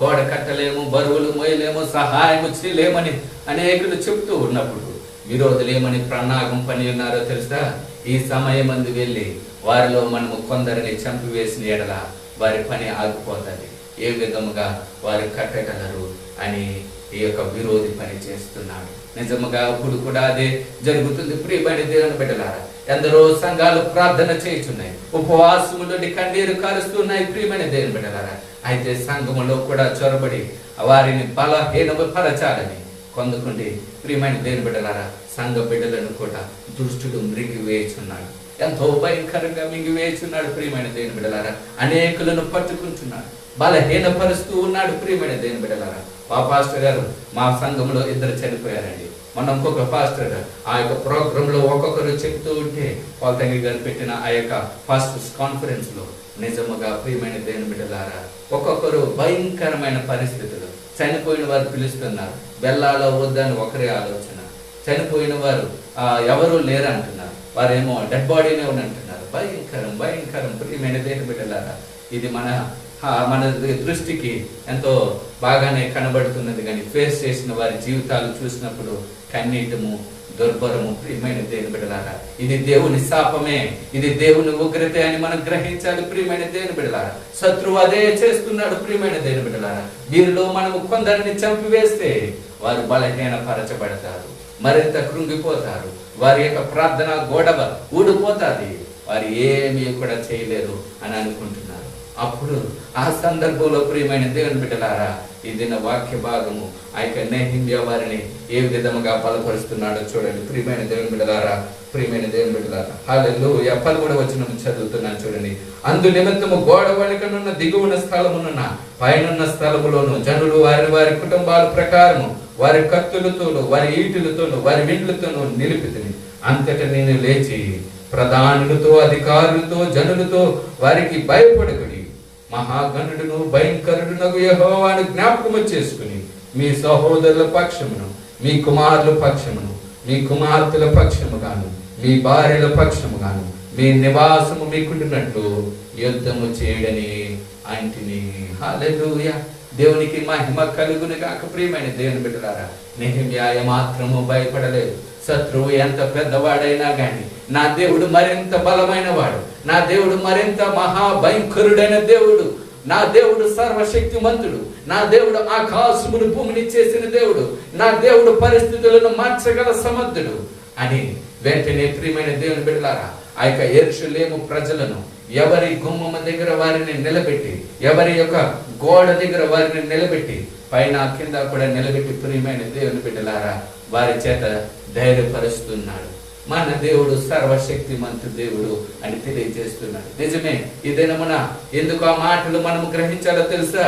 గోడ కట్టలేము, బరువులు మోయలేము, సహాయము చేయలేమని అనేకులు చెప్తూ ఉన్నప్పుడు విరోధులు ఏమని ప్రణాగం పని ఉన్నారో తెలుసా? ఈ సమయం అందు వెళ్ళి వారిలో మనము కొందరిని చంపివేసిన ఎడల వారి పని ఆగిపోతుంది. ఏ విధముగా వారు కట్టగలరు అని ఈ యొక్క విరోధి పని చేస్తున్నాడు. నిజముగా ఇప్పుడు కూడా అదే జరుగుతుంది. ప్రియమైన దేవుని బిడ్డలారా ఎందరో సంఘాలు ప్రార్థన చేయుచున్నాయి, ఉపవాసములోని కన్నీరు కారుస్తున్నాయి. ప్రియమైన దేవుని బిడ్డలారా అయితే సంఘములో కూడా చొరబడి వారిని బలహీనపరచాలని పొందుకుండి ప్రియమైన దేవుని బిడ్డలారా, సంఘ బిడ్డలను కూడా దుష్టుడు మృంగివేయుచున్నాడు. ఎంతో భయంకరంగా మింగివేయుచున్నాడు ప్రియమైన దేవుని బిడ్డలారా. అనేకులను పట్టుకుంటున్నాడు, బలహీనపరుస్తూ ఉన్నాడు ప్రియమైన దేవుని బిడ్డలారా. మా పాస్టర్ గారు మా సంఘంలో 2 చనిపోయారండి. మొన్న ఇంకొక పాస్టర్ ఆ యొక్క ప్రోగ్రాంలో ఒక్కొక్కరు చెప్తూ ఉంటే పాల్తంగి గారు పెట్టిన ఆ యొక్క పాస్టర్స్ కాన్ఫరెన్స్ లో నిజముగా ప్రియమైన దేవుని బిడ్డలారా, ఒక్కొక్కరు భయంకరమైన పరిస్థితులు. చనిపోయిన వారు పిలుస్తున్నారు, వెళ్ళాలో వద్దని ఒకరే ఆలోచన. చనిపోయిన వారు ఎవరు లేరు అంటున్నారు, వారేమో డెడ్ బాడీనే అని అంటున్నారు. భయంకరం భయంకరం ప్రియమైన దేవుని బిడ్డలారా. ఇది మన దృష్టికి ఎంతో బాగానే కనబడుతున్నది, కానీ ఫేస్ చేసిన వారి జీవితాలు చూసినప్పుడు కన్నీటము, దుర్భరము ప్రియమైన దేవుని బిడ్డలారా. ఇది దేవుని శాపమే, ఇది దేవుని ఉగ్రత అని మనం గ్రహించాలి ప్రియమైన దేవుని బిడ్డలారా. శత్రువు అదే చేస్తున్నాడు ప్రియమైన దేవుని బిడ్డలారా. వీరిలో మనము కొందరిని చంపివేస్తే వారు బలహీనపరచబడతారు, మరింత కృంగిపోతారు, వారి యొక్క ప్రార్థన గోడవ ఊడిపోతాది, వారు ఏమీ కూడా చేయలేరు అని అనుకుంటున్నారు. అప్పుడు ఆ సందర్భంలో ప్రియమైన దేవుని బిడ్డలారా, ఇది నా వాక్య భాగము ఆ యొక్క నెహెమ్యా వారిని ఏ విధముగా బలపరుస్తున్నాడో చూడండి ప్రియమైన దేవుని బిడ్డలారా. ప్రియమైన దేవుని బిడ్డలారా, హల్లెలూయా. 13వ వచనం చదువుతున్నాను చూడండి. అందు నిమిత్తము గోడ వెనుకనున్న దిగువన స్థలమునున్న పైనున్న స్థలములోను జనులు వారి వారి కుటుంబాల ప్రకారము వారి కత్తులతోను వారి ఈటులతోను వారి విండ్లతోను నిలిపితిని. అంతటా నేను లేచి ప్రధానులతో అధికారులతో జనులతో వారికి భయపడకుడి, మహాగణుడును భయంకరుడునగు యెహోవాను జ్ఞాపకము చేసుకుని మీ సహోదరుల పక్షమును, మీ కుమారుల పక్షమును, మీ కుమార్తెల పక్షముగాను, మీ భార్యల పక్షముగాను మీ నివాసము మీకుంటున్నట్లు యుద్ధము చేయడని అంటిని. హల్లెలూయా. దేవునికి మహిమ కలుగును గాక. ప్రియమైన దేవుని బిడ్డలారా, నెహెమ్యా మాత్రము భయపడలేదు. శత్రువు ఎంత పెద్దవాడైనా గాని నా దేవుడు మరింత బలమైన వాడు, నా దేవుడు మరింత మహాభయంకరుడైన దేవుడు, నా దేవుడు సర్వశక్తిమంతుడు, నా దేవుడు ఆకాశమును భూమిని చేసిన దేవుడు, నా దేవుడు పరిస్థితులను మార్చగల సమర్థుడు అని వెంటనే ప్రియమైన దేవుని బిడ్డలారా, ఆ యొక్క యెరూషలేము ప్రజలను ఎవరి గుమ్మం దగ్గర వారిని నిలబెట్టి, ఎవరి యొక్క గోడ దగ్గర వారిని నిలబెట్టి, పైన కింద కూడా నిలబెట్టి ప్రియమైన దేవుని బిడ్డలారా వారి చేత ధైర్యపరుస్తున్నాడు. మన దేవుడు సర్వశక్తిమంతు దేవుడు అని తెలియజేస్తున్నాడు. నిజమే, ఈ దినమున ఎందుకు ఆ మాటలు మనం గ్రహించాలో తెలుసా?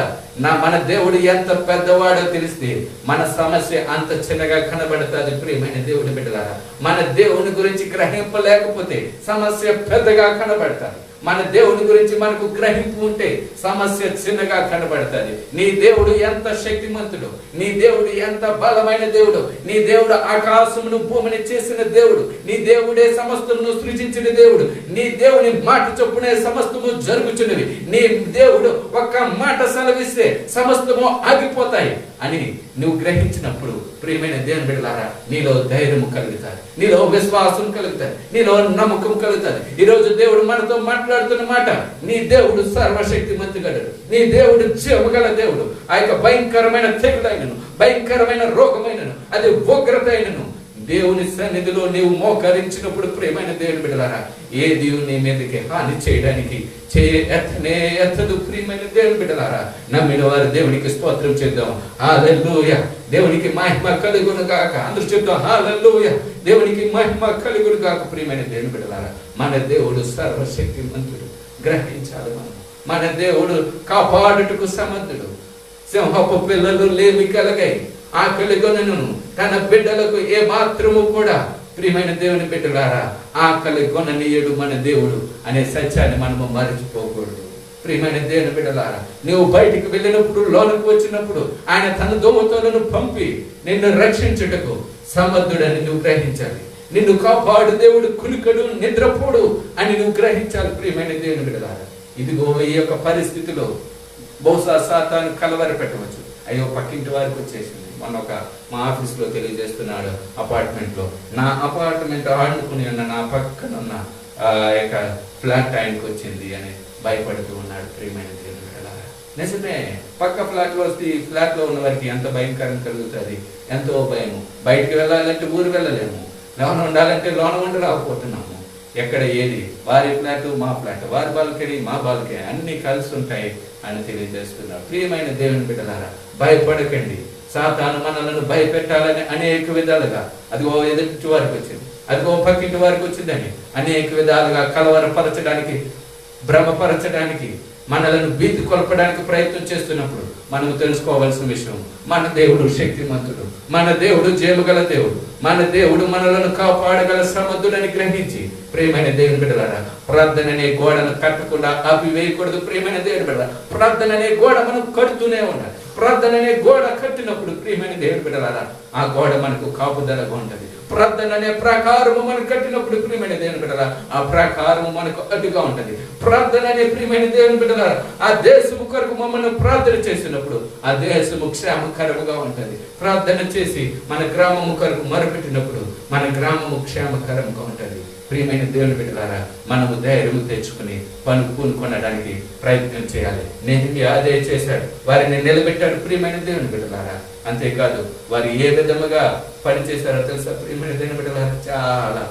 మన దేవుడు ఎంత పెద్దవాడో తెలిస్తే మన సమస్య అంత చిన్నగా కనబడుతుంది. ప్రియమైన దేవుని బిడ్డలారా, మన దేవుని గురించి గ్రహింపలేకపోతే సమస్య పెద్దగా కనబడుతుంది. మన దేవుని గురించి మనకు గ్రహింపు ఉంటే సమస్య చిన్నగా కనబడుతుంది. నీ దేవుడు ఎంత శక్తిమంతుడు, నీ దేవుడు ఎంత బలమైన దేవుడు, నీ దేవుడు ఆకాశమును భూమిని చేసిన దేవుడు, నీ దేవుడే సమస్తమును సృజించిన దేవుడు, నీ దేవుని మాట చొప్పునే సమస్తము జరుగుచున్నవి. నీ దేవుడు ఒక్క మాట సెలవిస్తే సమస్తము ఆగిపోతాయి అని నువ్వు గ్రహించినప్పుడు ప్రియమైన దేవుని బిడ్డలారా, నీలో ధైర్యము కలుగుతాది, నీలో విశ్వాసం కలుగుతాది, నీలో నమ్మకం కలుగుతాది. ఈ రోజు దేవుడు మనతో మాట్లాడుతున్న మాట, నీ దేవుడు సర్వశక్తిమంతుడు, నీ దేవుడు జీవగల దేవుడు. ఆ యొక్క భయంకరమైన తెగులైనను, భయంకరమైన రోగమైనను, అది ఉగ్రత అయినను దేవుని సన్నిధిలో నీవు మోకరించినప్పుడు ప్రియమైన దేవుని బిడ్డలారా, ఏ దేవుని నీ మీదకి హాని చేయడానికి ఎత్తదు. ప్రియమైన దేవుని బిడ్డలారా, నమ్మిన వారు దేవునికి స్తోత్రం చేద్దాం. హల్లెలూయా. దేవునికి మహిమ కలుగును గాక. అందరూ చెప్తాం హల్లెలూయా. దేవునికి మహిమ కలుగును గాక. ప్రియమైన దేవుని బిడ్డలారా, మన దేవుడు సర్వశక్తిమంతుడు. గ్రహించాలి మనం. మన దేవుడు కాపాడుటకు సమర్థుడు. సింహపు పిల్లలు లేమి కలగాయి, ఆకలి గొనను తన బిడ్డలకు ఏ మాత్రము కూడా ప్రియమైన దేవుని బిడ్డలారా ఆకలి కొననీయుడు మన దేవుడు అనే సత్యాన్ని మనము మరచిపోకూడదు. ప్రియమైన దేవుని బిడ్డలారా, నువ్వు బయటికి వెళ్ళినప్పుడు, లోనికి వచ్చినప్పుడు ఆయన తన దోమతోలను పంపి నిన్ను రక్షించుటకు సమర్థుడని నువ్వు గ్రహించాలి. నిన్ను కాపాడు దేవుడు కులికడు నిద్రపోడు అని నువ్వు గ్రహించాలి. ప్రియమైన దేవుని బిడ్డలారా, ఇదిగో ఈ యొక్క పరిస్థితిలో బహుశా సాతాను కలవర పెట్టవచ్చు. అయ్యో పక్కింటి వారికి వచ్చేసింది. మొన్న మా ఆఫీస్లో తెలియజేస్తున్నాడు, అపార్ట్మెంట్లో నా అపార్ట్మెంట్ ఆడుకుని ఉన్న నా పక్కన ఉన్న యొక్క ఫ్లాట్ ఆయనకు వచ్చింది అని భయపడుతూ ఉన్నాడు. ప్రియమైన దేవుని బిడ్డలారా, నిజమే, పక్క ఫ్లాట్లో వస్తే ఈ ఫ్లాట్లో ఉన్న వారికి ఎంత భయంకరం కలుగుతుంది, ఎంతో భయము. బయటికి వెళ్ళాలంటే ఊరు వెళ్ళలేము, లోన ఉండాలంటే లోన ఉండలేకపోతున్నాము. ఎక్కడ ఏది వారి ఫ్లాట్ మా ఫ్లాట్, వారి బాల్కనీ మా బాల్కనీ అన్ని కలిసి ఉంటాయి అని తెలియజేస్తున్నారు. ప్రియమైన దేవుని బిడ్డలారా, భయపడకండి. సాతాను మనలను భయపెట్టాలని అనేక విధాలుగా, అదిగో ఎదుటి వారికి వచ్చింది, అదిగో పక్కింటి వారికి వచ్చిందని అనేక విధాలుగా కలవరపరచడానికి, భ్రమపరచడానికి, మనలను భీతి కొలపడానికి ప్రయత్నం చేస్తున్నప్పుడు మనం తెలుసుకోవాల్సిన విషయం, మన దేవుడు శక్తిమంతుడు, మన దేవుడు జయముగల దేవుడు, మన దేవుడు మనలను కాపాడగల సమర్థుడని గ్రహించి ప్రియమైన దేవుని బిడ్డలారా, ప్రార్థన అనే గోడను కట్టకుండా ఆపివేయకూడదు. ప్రియమైన దేవుని బిడ్డలారా, ప్రార్థన అనే గోడ మనం కడుతూనే ఉండాలి. ప్రార్థన అనే గోడ కట్టినప్పుడు ప్రియమైన దేవుని బిడ్డలారా, ఆ గోడ మనకు కాపుదలగా ఉంటుంది. ప్రార్థన అనే ప్రాకారము మనం కట్టినప్పుడు ప్రియమైన దేవుని బిడ్డలారా, ఆ ప్రాకారము మనకు అడ్డుగా ఉంటుంది. ప్రార్థన అనే ప్రియమైన దేవుని బిడ్డలారా, ఆ దేశము కొరకు మమ్మల్ని ప్రార్థన చేసినప్పుడు ఆ దేశము క్షేమకరముగా ఉంటుంది. ప్రార్థన చేసి మన గ్రామము కొరకు మొరపెట్టినప్పుడు మన గ్రామము క్షేమకరంగా ఉంటుంది. ప్రియమైన దేవుని బిడ్డలారా, మనము ధైర్యం తెచ్చుకుని పూనుకొనడానికి ప్రయత్నం చేయాలి. నెహెమ్యా అదే చేశాడు, వారిని నిలబెట్టాడు. ప్రియమైన దేవుని బిడ్డలారా, అంతేకాదు వారు ఏ విధముగా పని చేశారో తెలుసా? ప్రియమైన దేవుని బిడ్డలారా, చాలా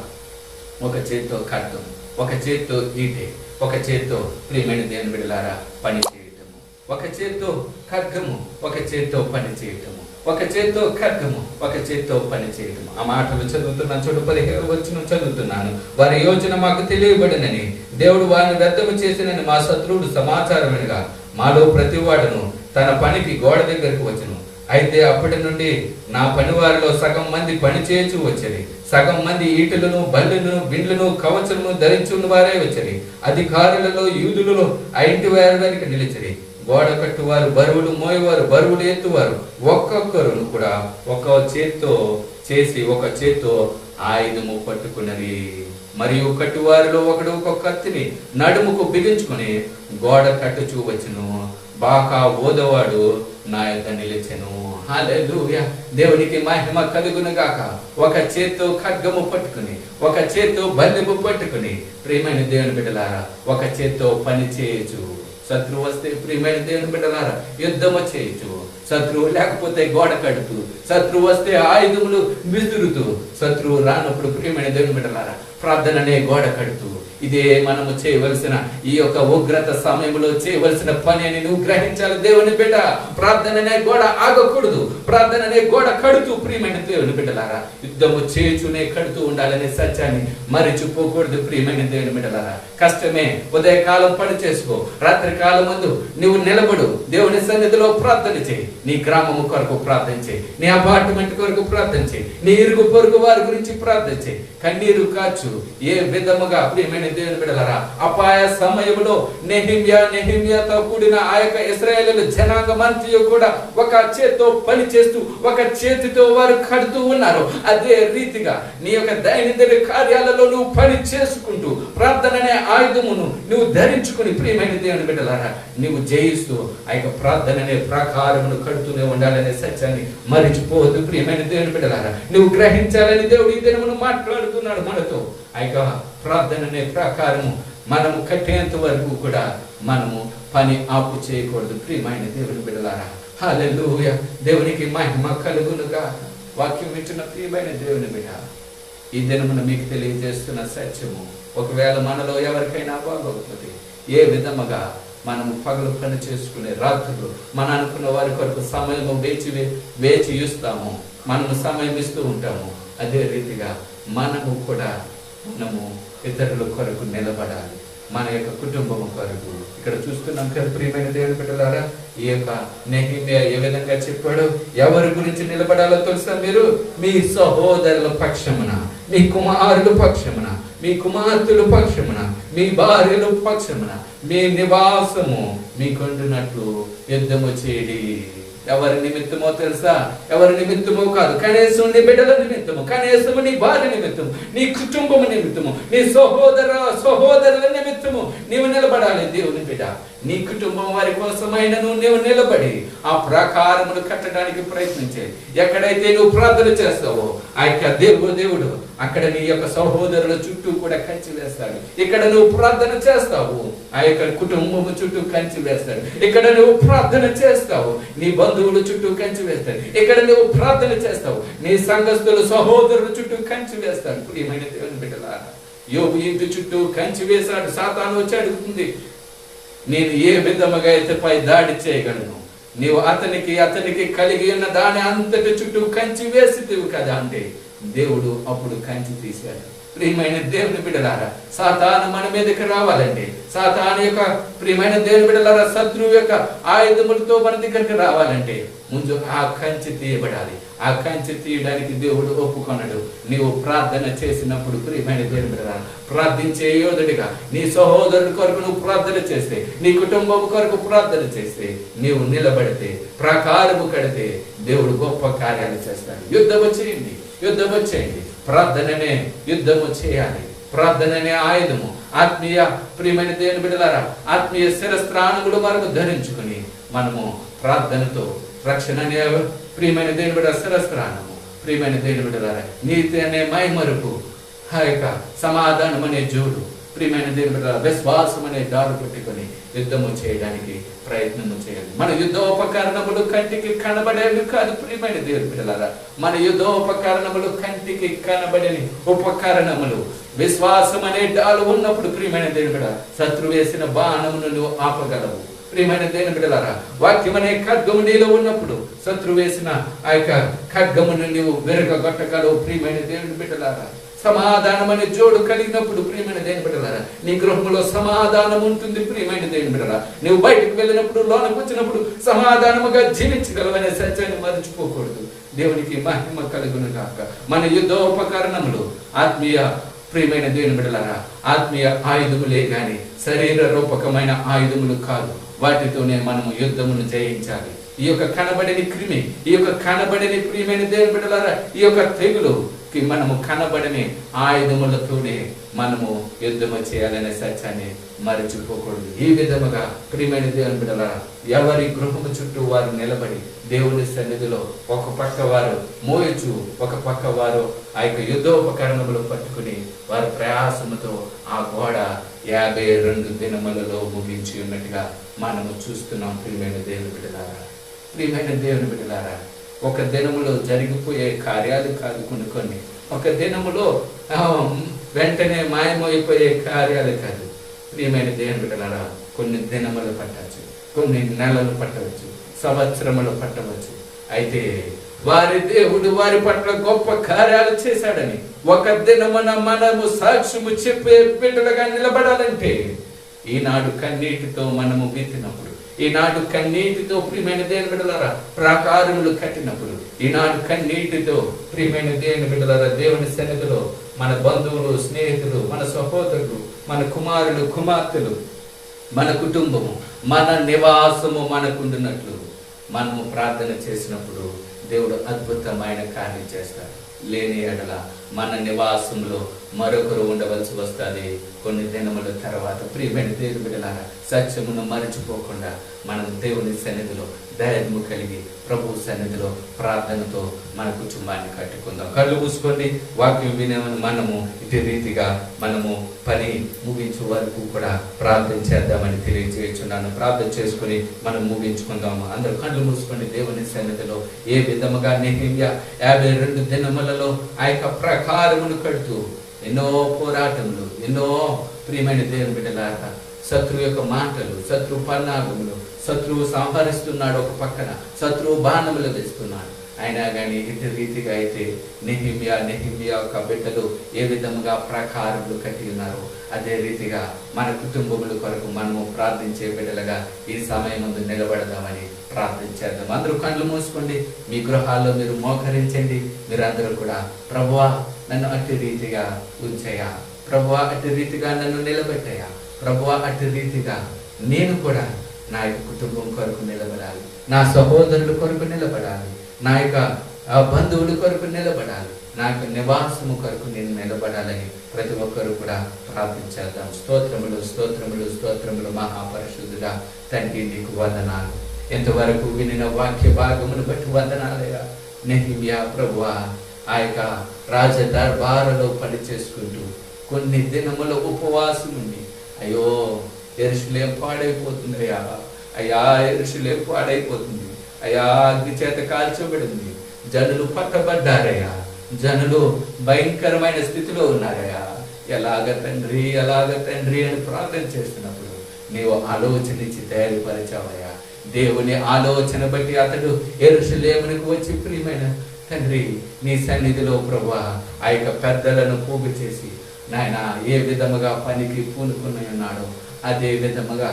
ఒక చేత్తో ఖడ్గం, ఒక చేత్తో ఈటె, ఒక చేత్తో ప్రియమైన దేవుని బిడ్డలారా పని చేయటము, ఒక చేత్తో ఖడ్గము, ఒక చేత్తో పని చేయటము, ఒక చేత్తో ఖడ్గము, ఒక చేత్తో పని చేయటము. ఆ మాటలు చదువుతున్నాను, చూడు 17వ వచనం చదువుతున్నాను. వారి యోచన మాకు తెలియబడినని, దేవుడు వారిని వ్యర్థము చేసినని మా శత్రువుడు సమాచారం వినగా మాలో ప్రతివాడును తన పనికి గోడ దగ్గరకు వచ్చును. అయితే అప్పటి నుండి నా పని వారిలో సగం మంది పని చేయొచ్చు వచ్చేది, సగం మంది ఈటలను, బల్లును, బిండ్లను, కవచమును ధరించున్న వారే వచ్చేది. అధికారులలో, యూదులలో ఆ ఇంటి వారికి నిలిచిరి. గోడ కట్టువారు, బరువులు మోయేవారు, బరువులు ఎత్తువారు ఒక్కొక్కరును కూడా ఒక చేత్తో చేసి ఒక చేత్తో ఆయుధము పట్టుకున్నది. మరియు కట్టువారిలో ఒకడు ఒక కత్తిని నడుముకు బిగించుకుని గోడ కట్టుచూ వచ్చును. బాకా ఓదవాడు నా యొక్క నిలిచెను. హల్లెలూయా, దేవునికి మహిమ కలుగును గాక. ఒక చేత్తో ఖడ్గము పట్టుకుని, ఒక చేత్తో బల్లెము పట్టుకుని ప్రియమైన దేవుని బిడ్డలారా, ఒక చేత్తో పని చేయొచ్చు. శత్రువు వస్తే ప్రియమైన దేవుని బిడ్డలారా యుద్ధము చేయొచ్చు. శత్రువు లేకపోతే గోడ కడుతూ, శత్రువు వస్తే ఆయుధములు విసురుతూ, శత్రువు రానప్పుడు ప్రియమైన దేవుని బిడ్డలారా ప్రార్థన అనే గోడ కడుతూ, ఇదే మనము చేయవలసిన ఈ యొక్క ఉగ్రత సమయంలో చేయవలసిన పని అని నువ్వు గ్రహించాలి. దేవుని బిడ్డ, ప్రార్థన అనే గోడ ఆగకూడదు. ప్రార్థన అనే గోడ కడుతూ ప్రియమైన దేవుని బిడ్డలారా యుద్ధము చేయుచునే కడుతూ ఉండాలనే సత్యాన్ని మరిచిపోకూడదు. ప్రియమైన దేవుని బిడ్డలారా, కష్టమే, ఉదయకాలం పని చేసుకో, రాత్రి కాలం ముందు నువ్వు నిలబడు, దేవుని సన్నిధిలో ప్రార్థన చేయి. నీ గ్రామము కొరకు ప్రార్థన చేయి, నీ అపార్ట్మెంట్ కొరకు ప్రార్థన చేయి, నీ ఇరుగు పొరుగు వారి గురించి ప్రార్థన చేయి. కన్నీరు ఏ విధముగా ప్రియమైన దేవుని బిడ్డలారా అపాయ సమయంలో నెహెమ్యాతో కూడిన ఆ యొక్క ఇశ్రాయేలు జనాంగమంతయు కూడా ఒక చేత్తో పని చేస్తూ ఒక చేతితో వారు కడుతూ ఉన్నారు. అదే రీతిగా నీ యొక్క దైనందిన కార్యాలలో నువ్వు పని చేసుకుంటూ ప్రార్థన అనే ఆయుధమును నువ్వు ధరించుకుని ప్రియమైన దేవుని బిడ్డలారా నువ్వు జయిస్తూ ఆ యొక్క ప్రార్థన అనే ప్రాకారమును కడుతూనే ఉండాలనే సత్యాన్ని మరిచిపోవద్దు. ప్రియమైన దేవుని బిడ్డలారా నువ్వు గ్రహించాలని దేవుడు ఈ దినమును మాట్లాడుతున్నాడు మనతో. ఆ యొక్క ప్రార్థన అనే ప్రాకారము మనము కట్టేంత వరకు కూడా మనము పని ఆపు చేయకూడదు. ప్రియమైన దేవుని బిడ్డలారా, హల్లెలూయా, దేవునికి మహిమ కలుగునుగా. వాక్యం వింటున్న ప్రియమైన దేవుని బిడ్డ, ఈ దినమున మీకు తెలియజేస్తున్న సత్యము, ఒకవేళ మనలో ఎవరికైనా బాగోకపోతే ఏ విధముగా మనము పగలు పని చేసుకునే రాత్రులు మన అనుకున్న వారి కొరకు సమయము వేచి ఇస్తాము, మనము సమయం ఇస్తూ ఉంటాము. అదే రీతిగా మనము కూడా ఇతరుల కొరకు నిలబడాలి, మన యొక్క కుటుంబం కొరకు. ఇక్కడ చూస్తున్నాం కదా ప్రియమైన దేవుని బిడ్డలారా, ఈ యొక్క నెహెమ్యా ఏ విధంగా చెప్పాడు, ఎవరి గురించి నిలబడాలో తెలుసా? మీరు మీ సహోదరుల పక్షమున, మీ కుమారుల పక్షమున, మీ కుమార్తెల పక్షమున, మీ భార్యల పక్షమున, మీ నివాసము మీకుండునట్లు యుద్ధము చేయడి. ఎవరి నిమిత్తమో తెలుసా? ఎవరి నిమిత్తమో కాదు, కనీసం నీ బిడ్డల నిమిత్తము, కనీసం నీ భార్య నిమిత్తము, నీ కుటుంబము నిమిత్తము, నీ సహోదరుల నిమిత్తము నీవు నిలబడాలి. దేవుని బిడ్డ, నీ కుటుంబం వారి కోసమైన నీవు నిలబడి ఆ ప్రాకారమును కట్టడానికి ప్రయత్నించే. ఎక్కడైతే నువ్వు ప్రార్థన చేస్తావో ఆ యొక్క దేవుడు అక్కడ నీ యొక్క సహోదరుల చుట్టూ కూడా కంచి వేస్తాడు. ఇక్కడ నువ్వు ప్రార్థన చేస్తావు, ఆ యొక్క కుటుంబము చుట్టూ కంచి వేస్తాడు. ఇక్కడ నువ్వు ప్రార్థన చేస్తావు, నీ బంధువుల చుట్టూ కంచి వేస్తాడు. ఇక్కడ నువ్వు ప్రార్థన చేస్తావు, నీ సంఘస్థుల సహోదరుల చుట్టూ కంచి వేస్తాడు. ప్రియమైన దేవుని బిడ్డలారా, యోబు ఇంటి చుట్టూ కంచి వేశాడు. సాతాను వచ్చి అడుగుతుంది, నేను ఏ విధముగా అయితే పై దాడి చేయగలను, నీవు అతనికి కలిగి ఉన్న దాని అంతటి చుట్టూ కంచి వేసితివి కదా అంటే దేవుడు అప్పుడు కంచి తీశాడు. ప్రియమైన దేవుని బిడ్డలారా, సాతాను మన మీదకి రావాలండి. సాతాను యొక్క ప్రియమైన దేవుని బిడ్డలారా, శత్రువు యొక్క ఆయుధములతో మన దగ్గరికి రావాలంటే ముందు ఆ కంచి తీయబడాలి. ఆ కంచి తీయడానికి దేవుడు ఒప్పుకొనడు. నీవు ప్రార్థన చేసినప్పుడు ప్రియమైన దేవుని బిడ్డలారా, ప్రార్థించే యోధుడిగా నీ సహోదరుడి కొరకు నువ్వు ప్రార్థన చేస్తే, నీ కుటుంబం కొరకు ప్రార్థన చేస్తే, నీవు నిలబడితే, ప్రకారము కడితే దేవుడు గొప్ప కార్యాలు చేస్తాడు. యుద్ధము చేయండి, యుద్ధము చేయండి. ప్రార్థననే యుద్ధము చేయాలి. ప్రార్థననే ఆయుధము. ఆత్మీయ ప్రియమైన దేవుని బిడ్డలారా, ఆత్మీయ శిరస్త్రాణములు మనము ధరించుకుని మనము ప్రార్థనతో రక్షణ అనే ప్రియమైన దేవుని బిడ్డ శిరస్త్రాణము, ప్రియమైన దేవుని బిడ్డలారా, నీతి అనే మైమరుపు, ఆ యొక్క సమాధానం అనే జోడు, ప్రియమైన దేవుని బిడ్డలారా, విశ్వాసం అనే దారు పెట్టుకొని యుద్ధము చేయడానికి ప్రయత్నము చేయాలి. మన యుద్ధోపకరణములు కంటికి కనబడేవి కాదు ప్రియమైన దేవుని బిడ్డలారా. మన యుద్ధోపకరణములు కంటికి కనబడని ఉపకరణములు. విశ్వాసం అనే డాలు ఉన్నప్పుడు ప్రియమైన దేవుని బిడ్డ శత్రువు వేసిన బాణమును నువ్వు ఆపగలవు. ప్రియమైన దేవుని బిడ్డలారా, వాక్యం అనే ఖడ్గము నీలో ఉన్నప్పుడు శత్రువు వేసిన ఆ యొక్క ఖడ్గమును నీవు విరగొట్టగలవు. ప్రియమైన దేవుని బిడ్డలారా, సమాధానం అనే జోడు కలిగినప్పుడు ప్రియమైన దేవుని బిడ్డలారా, నీ గృహంలో సమాధానం ఉంటుంది. ప్రియమైన దేవుని బిడ్డలారా, నువ్వు బయటకు వెళ్ళినప్పుడు, లోనకు వచ్చినప్పుడు సమాధానముగా జీవించగలవనే సత్యాన్ని మర్చిపోకూడదు. దేవునికి మహిమ కలుగును గాక. మన యుద్ధోపకరణములు ఆత్మీయ ప్రియమైన దేవుని బిడ్డలారా, ఆత్మీయ ఆయుధములే గాని శరీర రూపకమైన ఆయుధములు కాదు. వాటితోనే మనము యుద్ధమును జయించాలి. ఈ యొక్క కనబడని క్రిమి, ఈ యొక్క కనబడని ప్రియమైన దేవుని బిడ్డలారా, ఈ యొక్క తెగులుకి మనము కనబడని ఆయుధములతోనే మనము యుద్ధము చేయాలనే సత్యాన్ని మరచిపోకూడదు. ఈ విధముగా ప్రియమైన దేవుని బిడ్డలారా, ఎవరి గృహము చుట్టూ వారు నిలబడి దేవుని సన్నిధిలో ఒక పక్క వారు మోయచు, ఒక పక్క వారు ఆ యొక్క యుద్ధోపకరణములు పట్టుకుని వారి ప్రయాసముతో ఆ గోడ 52 దినములలో ముగించి ఉన్నట్టుగా మనము చూస్తున్నాం. ప్రియమైన దేవుని బిడ్డలారా, ప్రియమైన దేవుని బిడ్డలారా, ఒక దినములో జరిగిపోయే కార్యాలు కాదు కొన్ని. ఒక దినములో వెంటనే మాయమైపోయే కార్యాలు కాదు. ప్రియమైన దేవుని బిడ్డలారా, కొన్ని దినములు పట్టవచ్చు, కొన్ని నెలలు పట్టవచ్చు, సంవత్సరములు పట్టవచ్చు. అయితే వారి దేవుడు వారి పట్ల గొప్ప కార్యాలు చేశాడని ఒక దినమున మనము సాక్ష్యము చెప్పే బిడ్డలుగా నిలబడాలంటే ఈనాడు కన్నీటితో మనము విత్తినప్పుడు, ఈనాడు కన్నీటితో ప్రియమైన దేవుని బిడ్డలారా ప్రాకారములు కట్టినప్పుడు, ఈనాడు కన్నీటితో ప్రియమైన దేవుని బిడ్డలారా దేవుని సన్నిధిలో మన బంధువులు, స్నేహితులు, మన సహోదరులు, మన కుమారులు, కుమార్తెలు, మన కుటుంబము, మన నివాసము మనకుండునట్లు మనము ప్రార్థన చేసినప్పుడు దేవుడు అద్భుతమైన కార్యం చేస్తాడు. లేని ఎడల మన నివాసంలో మరొకరు ఉండవలసి వస్తుంది. కొన్ని దినముల తర్వాత ప్రియమైన దేవుని బిడ్డలారా, సత్యమును మరచిపోకుండా మనం దేవుని సన్నిధిలో ధైర్యము కలిగి ప్రభు సన్నిధిలో ప్రార్థనతో మన కుటుంబాన్ని కట్టుకుందాం. కళ్ళు మూసుకొని వాక్యం వినేమని మనము ఇటు రీతిగా మనము పని ముగించే వరకు కూడా ప్రార్థన చేద్దామని తెలియజేస్తున్నాను. ప్రార్థన చేసుకుని మనం ముగించుకుందాము. అందరూ కళ్ళు మూసుకొని దేవుని సన్నిధిలో ఏ విధముగా నెహెమ్యా 52 దినములలో ఆ యొక్క ప్రకారమును కడుతూ ఎన్నో పోరాటములు, ఎన్నో ప్రియమైన దేవుని బిడ్డలారా శత్రువు యొక్క మాటలు, శత్రువు పన్నాగములు, శత్రువు సంహరిస్తున్నాడు, ఒక పక్కన శత్రువు బాణములు వేస్తున్నాడు. అయినా కానీ ఇటు రీతిగా అయితే నెహెమ్యా యొక్క బిడ్డలు ఏ విధముగా ప్రకారములు కట్టి ఉన్నారో అదే రీతిగా మన కుటుంబముల కొరకు మనము ప్రార్థించే బిడ్డలుగా ఈ సమయం ముందు నిలబడదామని ప్రార్థించేద్దాం. అందరూ కళ్ళు మూసుకోండి, మీ గృహాల్లో మీరు మోకరించండి. మీరందరూ కూడా ప్రభువా నన్ను అట్టి రీతిగా ఉంచయ్యా, ప్రభువా అట్టి రీతిగా నన్ను నిలబెట్టయ్యా, ప్రభువా అట్టి రీతిగా నేను కూడా నా యొక్క కుటుంబం కొరకు నిలబడాలి, నా సహోదరుల కొరకు నిలబడాలి, నా యొక్క బంధువుల కొరకు నిలబడాలి, నా యొక్క నివాసము కొరకు నేను నిలబడాలని ప్రతి ఒక్కరు కూడా ప్రార్థించేద్దాం. స్తోత్రములు స్తోత్రములు స్తోత్రములు మహాపరిశుద్ధుడా తండ్రి, నీకు వందనాలు. ఎంతవరకు వినిన వాక్య భాగమును బట్టి వందనాలయ్యా. నెహెమ్యా ప్రభువా ఆ యొక్క రాజ దర్బారులో పని చేసుకుంటూ కొన్ని దినముల ఉపవాసం ఉండి, అయ్యో యెరూషలేము పాడైపోతుంది అయ్యా, అయ్యా యెరూషలేము పాడైపోతుంది అయ్యా, అగ్ని చేత కాల్చబడింది, జనులు పట్టబడ్డారయ్యా, జనులు భయంకరమైన స్థితిలో ఉన్నారయ్యా, ఎలాగ తండ్రి ఎలాగ తండ్రి అని ప్రార్థన చేస్తున్నప్పుడు నీవు ఆలోచన ఇచ్చి ధైర్యపరిచావయ్యా. దేవుని ఆలోచన బట్టి అతడు యెరూషలేమునకు వచ్చి, ప్రియమైన తండ్రి నీ సన్నిధిలో ప్రభువా ఆ యొక్క పెద్దలను పోగు చేసి నాయన ఏ విధముగా పనికి పూనుకుని ఉన్నాడో అదే విధముగా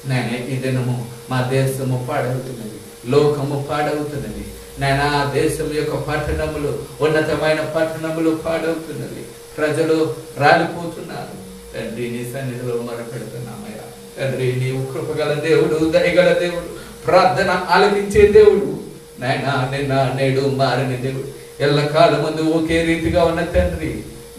నాయన ఈ దినము మా దేశము పాడవుతున్నది, లోకము పాడవుతున్నది నాయన. దేశం యొక్క పట్టణములు, ఉన్నతమైన పట్టణములు పాడవుతున్నది, ప్రజలు రాలిపోతున్నారు. తండ్రి నీ సన్నిధిలో మొరపెడుతున్నామయ్యా. తండ్రి నీవు కృపగల దేవుడు, దయగల దేవుడు, ప్రార్థన ఆలకించే దేవుడు నాయన. నిన్న నేడు మారని దేవుడు, ఎల్లకాలమందు ఒకే రీతిగా ఉన్న తండ్రి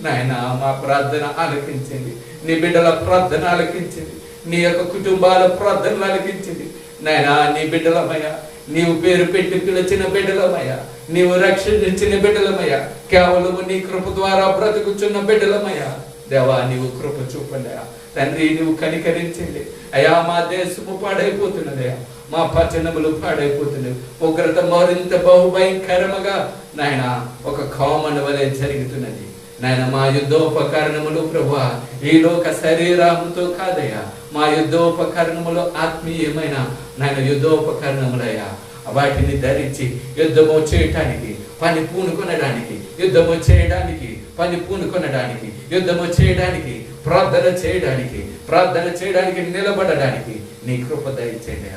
నాయన. మా ప్రార్థన ఆలకించింది, నీ బిడ్డల ప్రార్థన ఆలకించింది, నీ యొక్క కుటుంబాల ప్రార్థనలు ఆలకించింది నాయన. నీ బిడ్డలమయ్యా, నీవు పేరు పెట్టి పిలిచిన బిడ్డలమయ్యా, నీవు రక్షించిన బిడ్డలమయ్యా, కేవలము నీ కృప ద్వారా బ్రతుకుచున్న బిడ్డలమయ్యా. దేవా నీవు కృప చూపండి తండ్రి, నీవు కనికరించండి అయ్యా. మా దేశము పాడైపోతున్నదయ్యా, మా పట్టణములు పాడైపోతున్నవి. ఉగ్రత మరింత బహుభయంకరముగా నాయన ఒక కామన్ వలె జరుగుతున్నది నాయన. మా యుద్ధోపకరణములు ప్రభువా ఈ లోక శరీరముతో కాదయ్యా, మా యుద్ధోపకరణములు ఆత్మీయమైన నాయన యుద్ధోపకరణములయ్యా. వాటిని ధరించి యుద్ధము చేయటానికి, పని పూనుకొనడానికి, యుద్ధము చేయడానికి, పని పూనుకొనడానికి, యుద్ధము చేయడానికి, ప్రార్థన చేయడానికి నిలబడడానికి నీ కృప దయచేయండి.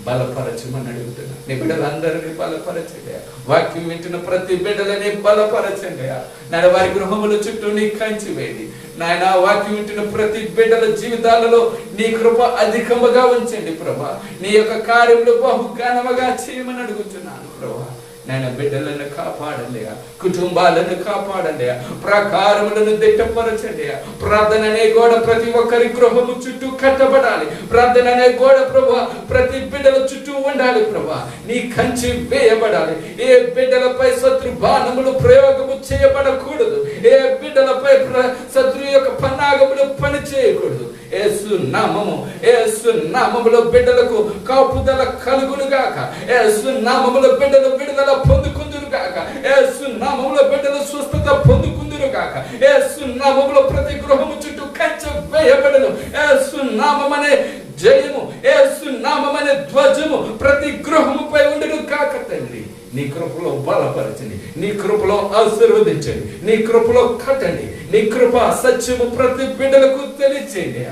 బలపరచమని అడుగుతున్నా. నీ బిడ్డలందరినీ బలపరచండి. వాక్యం వింటున్న ప్రతి బిడ్డలని బలపరచండి నాయన. వారి గృహముల చుట్టూ నీ కంచి వేయండి నాయన. వాక్యం వింటున్న ప్రతి బిడ్డల జీవితాలలో నీ కృప అధికముగా ఉంచండి ప్రభా. నీ యొక్క కార్యములు బహుఘనముగా చేయమని అడుగుతున్నాను ప్రభా. నేను బిడ్డలను కాపాడండి, కుటుంబాలను కాపాడండి, ప్రకారములను దిట్టపరచండి. ప్రార్థన అనే గోడ ప్రతి ఒక్కరి గృహము చుట్టూ కట్టబడాలి. ప్రార్థన అనే గోడ ప్రభా ప్రతి బిడ్డల చుట్టూ ఉండాలి ప్రభా. నీ కంచి వేయబడాలి. ఏ బిడ్డలపై శత్రు బాణములు ప్రయోగము చేయబడకూడదు. ఏ బిడ్డలపై శత్రు యొక్క పన్నాగములు పని చేయకూడదు. యేసు నామములో బిడ్డలకు కాపుదల కలుగును గాక. యేసు నామములో బిడ్డలు విడుదల పొందుకుందురు గాక. యేసు నామములో బిడ్డలు స్వస్థత పొందుకుందురు గాక. యేసు నామములో ప్రతి గృహము చుట్టూ కంచె వేయబడను. యేసు నామమనే జయము, యేసు నామమనే ధ్వజము ప్రతి గృహముపై ఉండును కాక తండ్రి. నీ కృపలో బలపరచండి, నీ కృపలో ఆశీర్వదించండి, నీ కృపలో కట్టండి. నీ కృప సత్యము ప్రతి బిడ్డలకు తెలియచేయండి.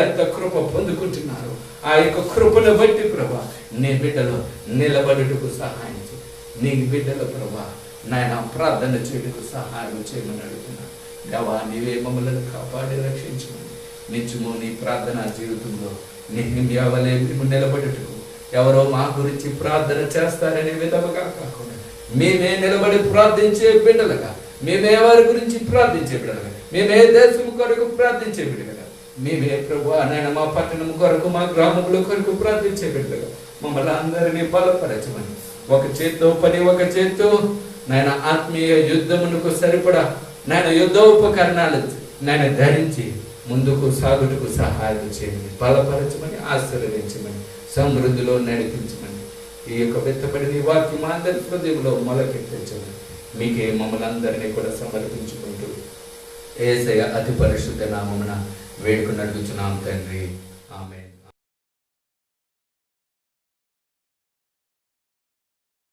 ఎంత కృప పొందుకుంటున్నారు ఆ యొక్క కృపను బట్టి ప్రభా నీ బిడ్డలు నిలబడుటకు సహాయం చేయి. నీ బిడ్డల ప్రభా నాయన ప్రార్థన చేయుటకు సహాయం చేయమని అడుగుతున్నా. దేవా నీవే మమ్మల్ని కాపాడి రక్షించమని. నిత్యము నీ ప్రార్థనా జీవితంలో నెహెమ్యా వలె మేము నిలబడుటకు, ఎవరో మా గురించి ప్రార్థన చేస్తారనే విధముగా కాకుండా మేమే నిలబడి ప్రార్థించే బిడ్డలుగా, మేమే వారి గురించి ప్రార్థించే బిడ్డలుగా, మేమే దేశం కొరకు ప్రార్థించే బిడ్డలుగా, మేమే ప్రభువా నాయన మా పట్టణం కొరకు, మా గ్రామంలో కొరకు ప్రార్థించే బిడ్డలుగా మమ్మల్ని అందరినీ బలపరచమని. ఒక చేత్తో పని, ఒక చేత్తో నాయన ఆత్మీయ యుద్ధమునకు సరిపడా నాయన యుద్ధోపకరణాలు నాయన ధరించి ముందుకు సాగుటకు సహాయం చేయమని, బలపరచమని, ఆశీర్వదించమని, సమృద్ధిలో నడిపించమని. ఈ యొక్క వెత్తపడిన వాక్యం అందరి హృదయంలో మొలకెత్తించమని మీకే మమ్మల్ని అందరినీ కూడా సమర్పించుకుంటూ యేసయ్య అతి పరిశుద్ధ నామమున వేడుకొని అడుగుచున్నాం తండ్రి. ఆమేన్.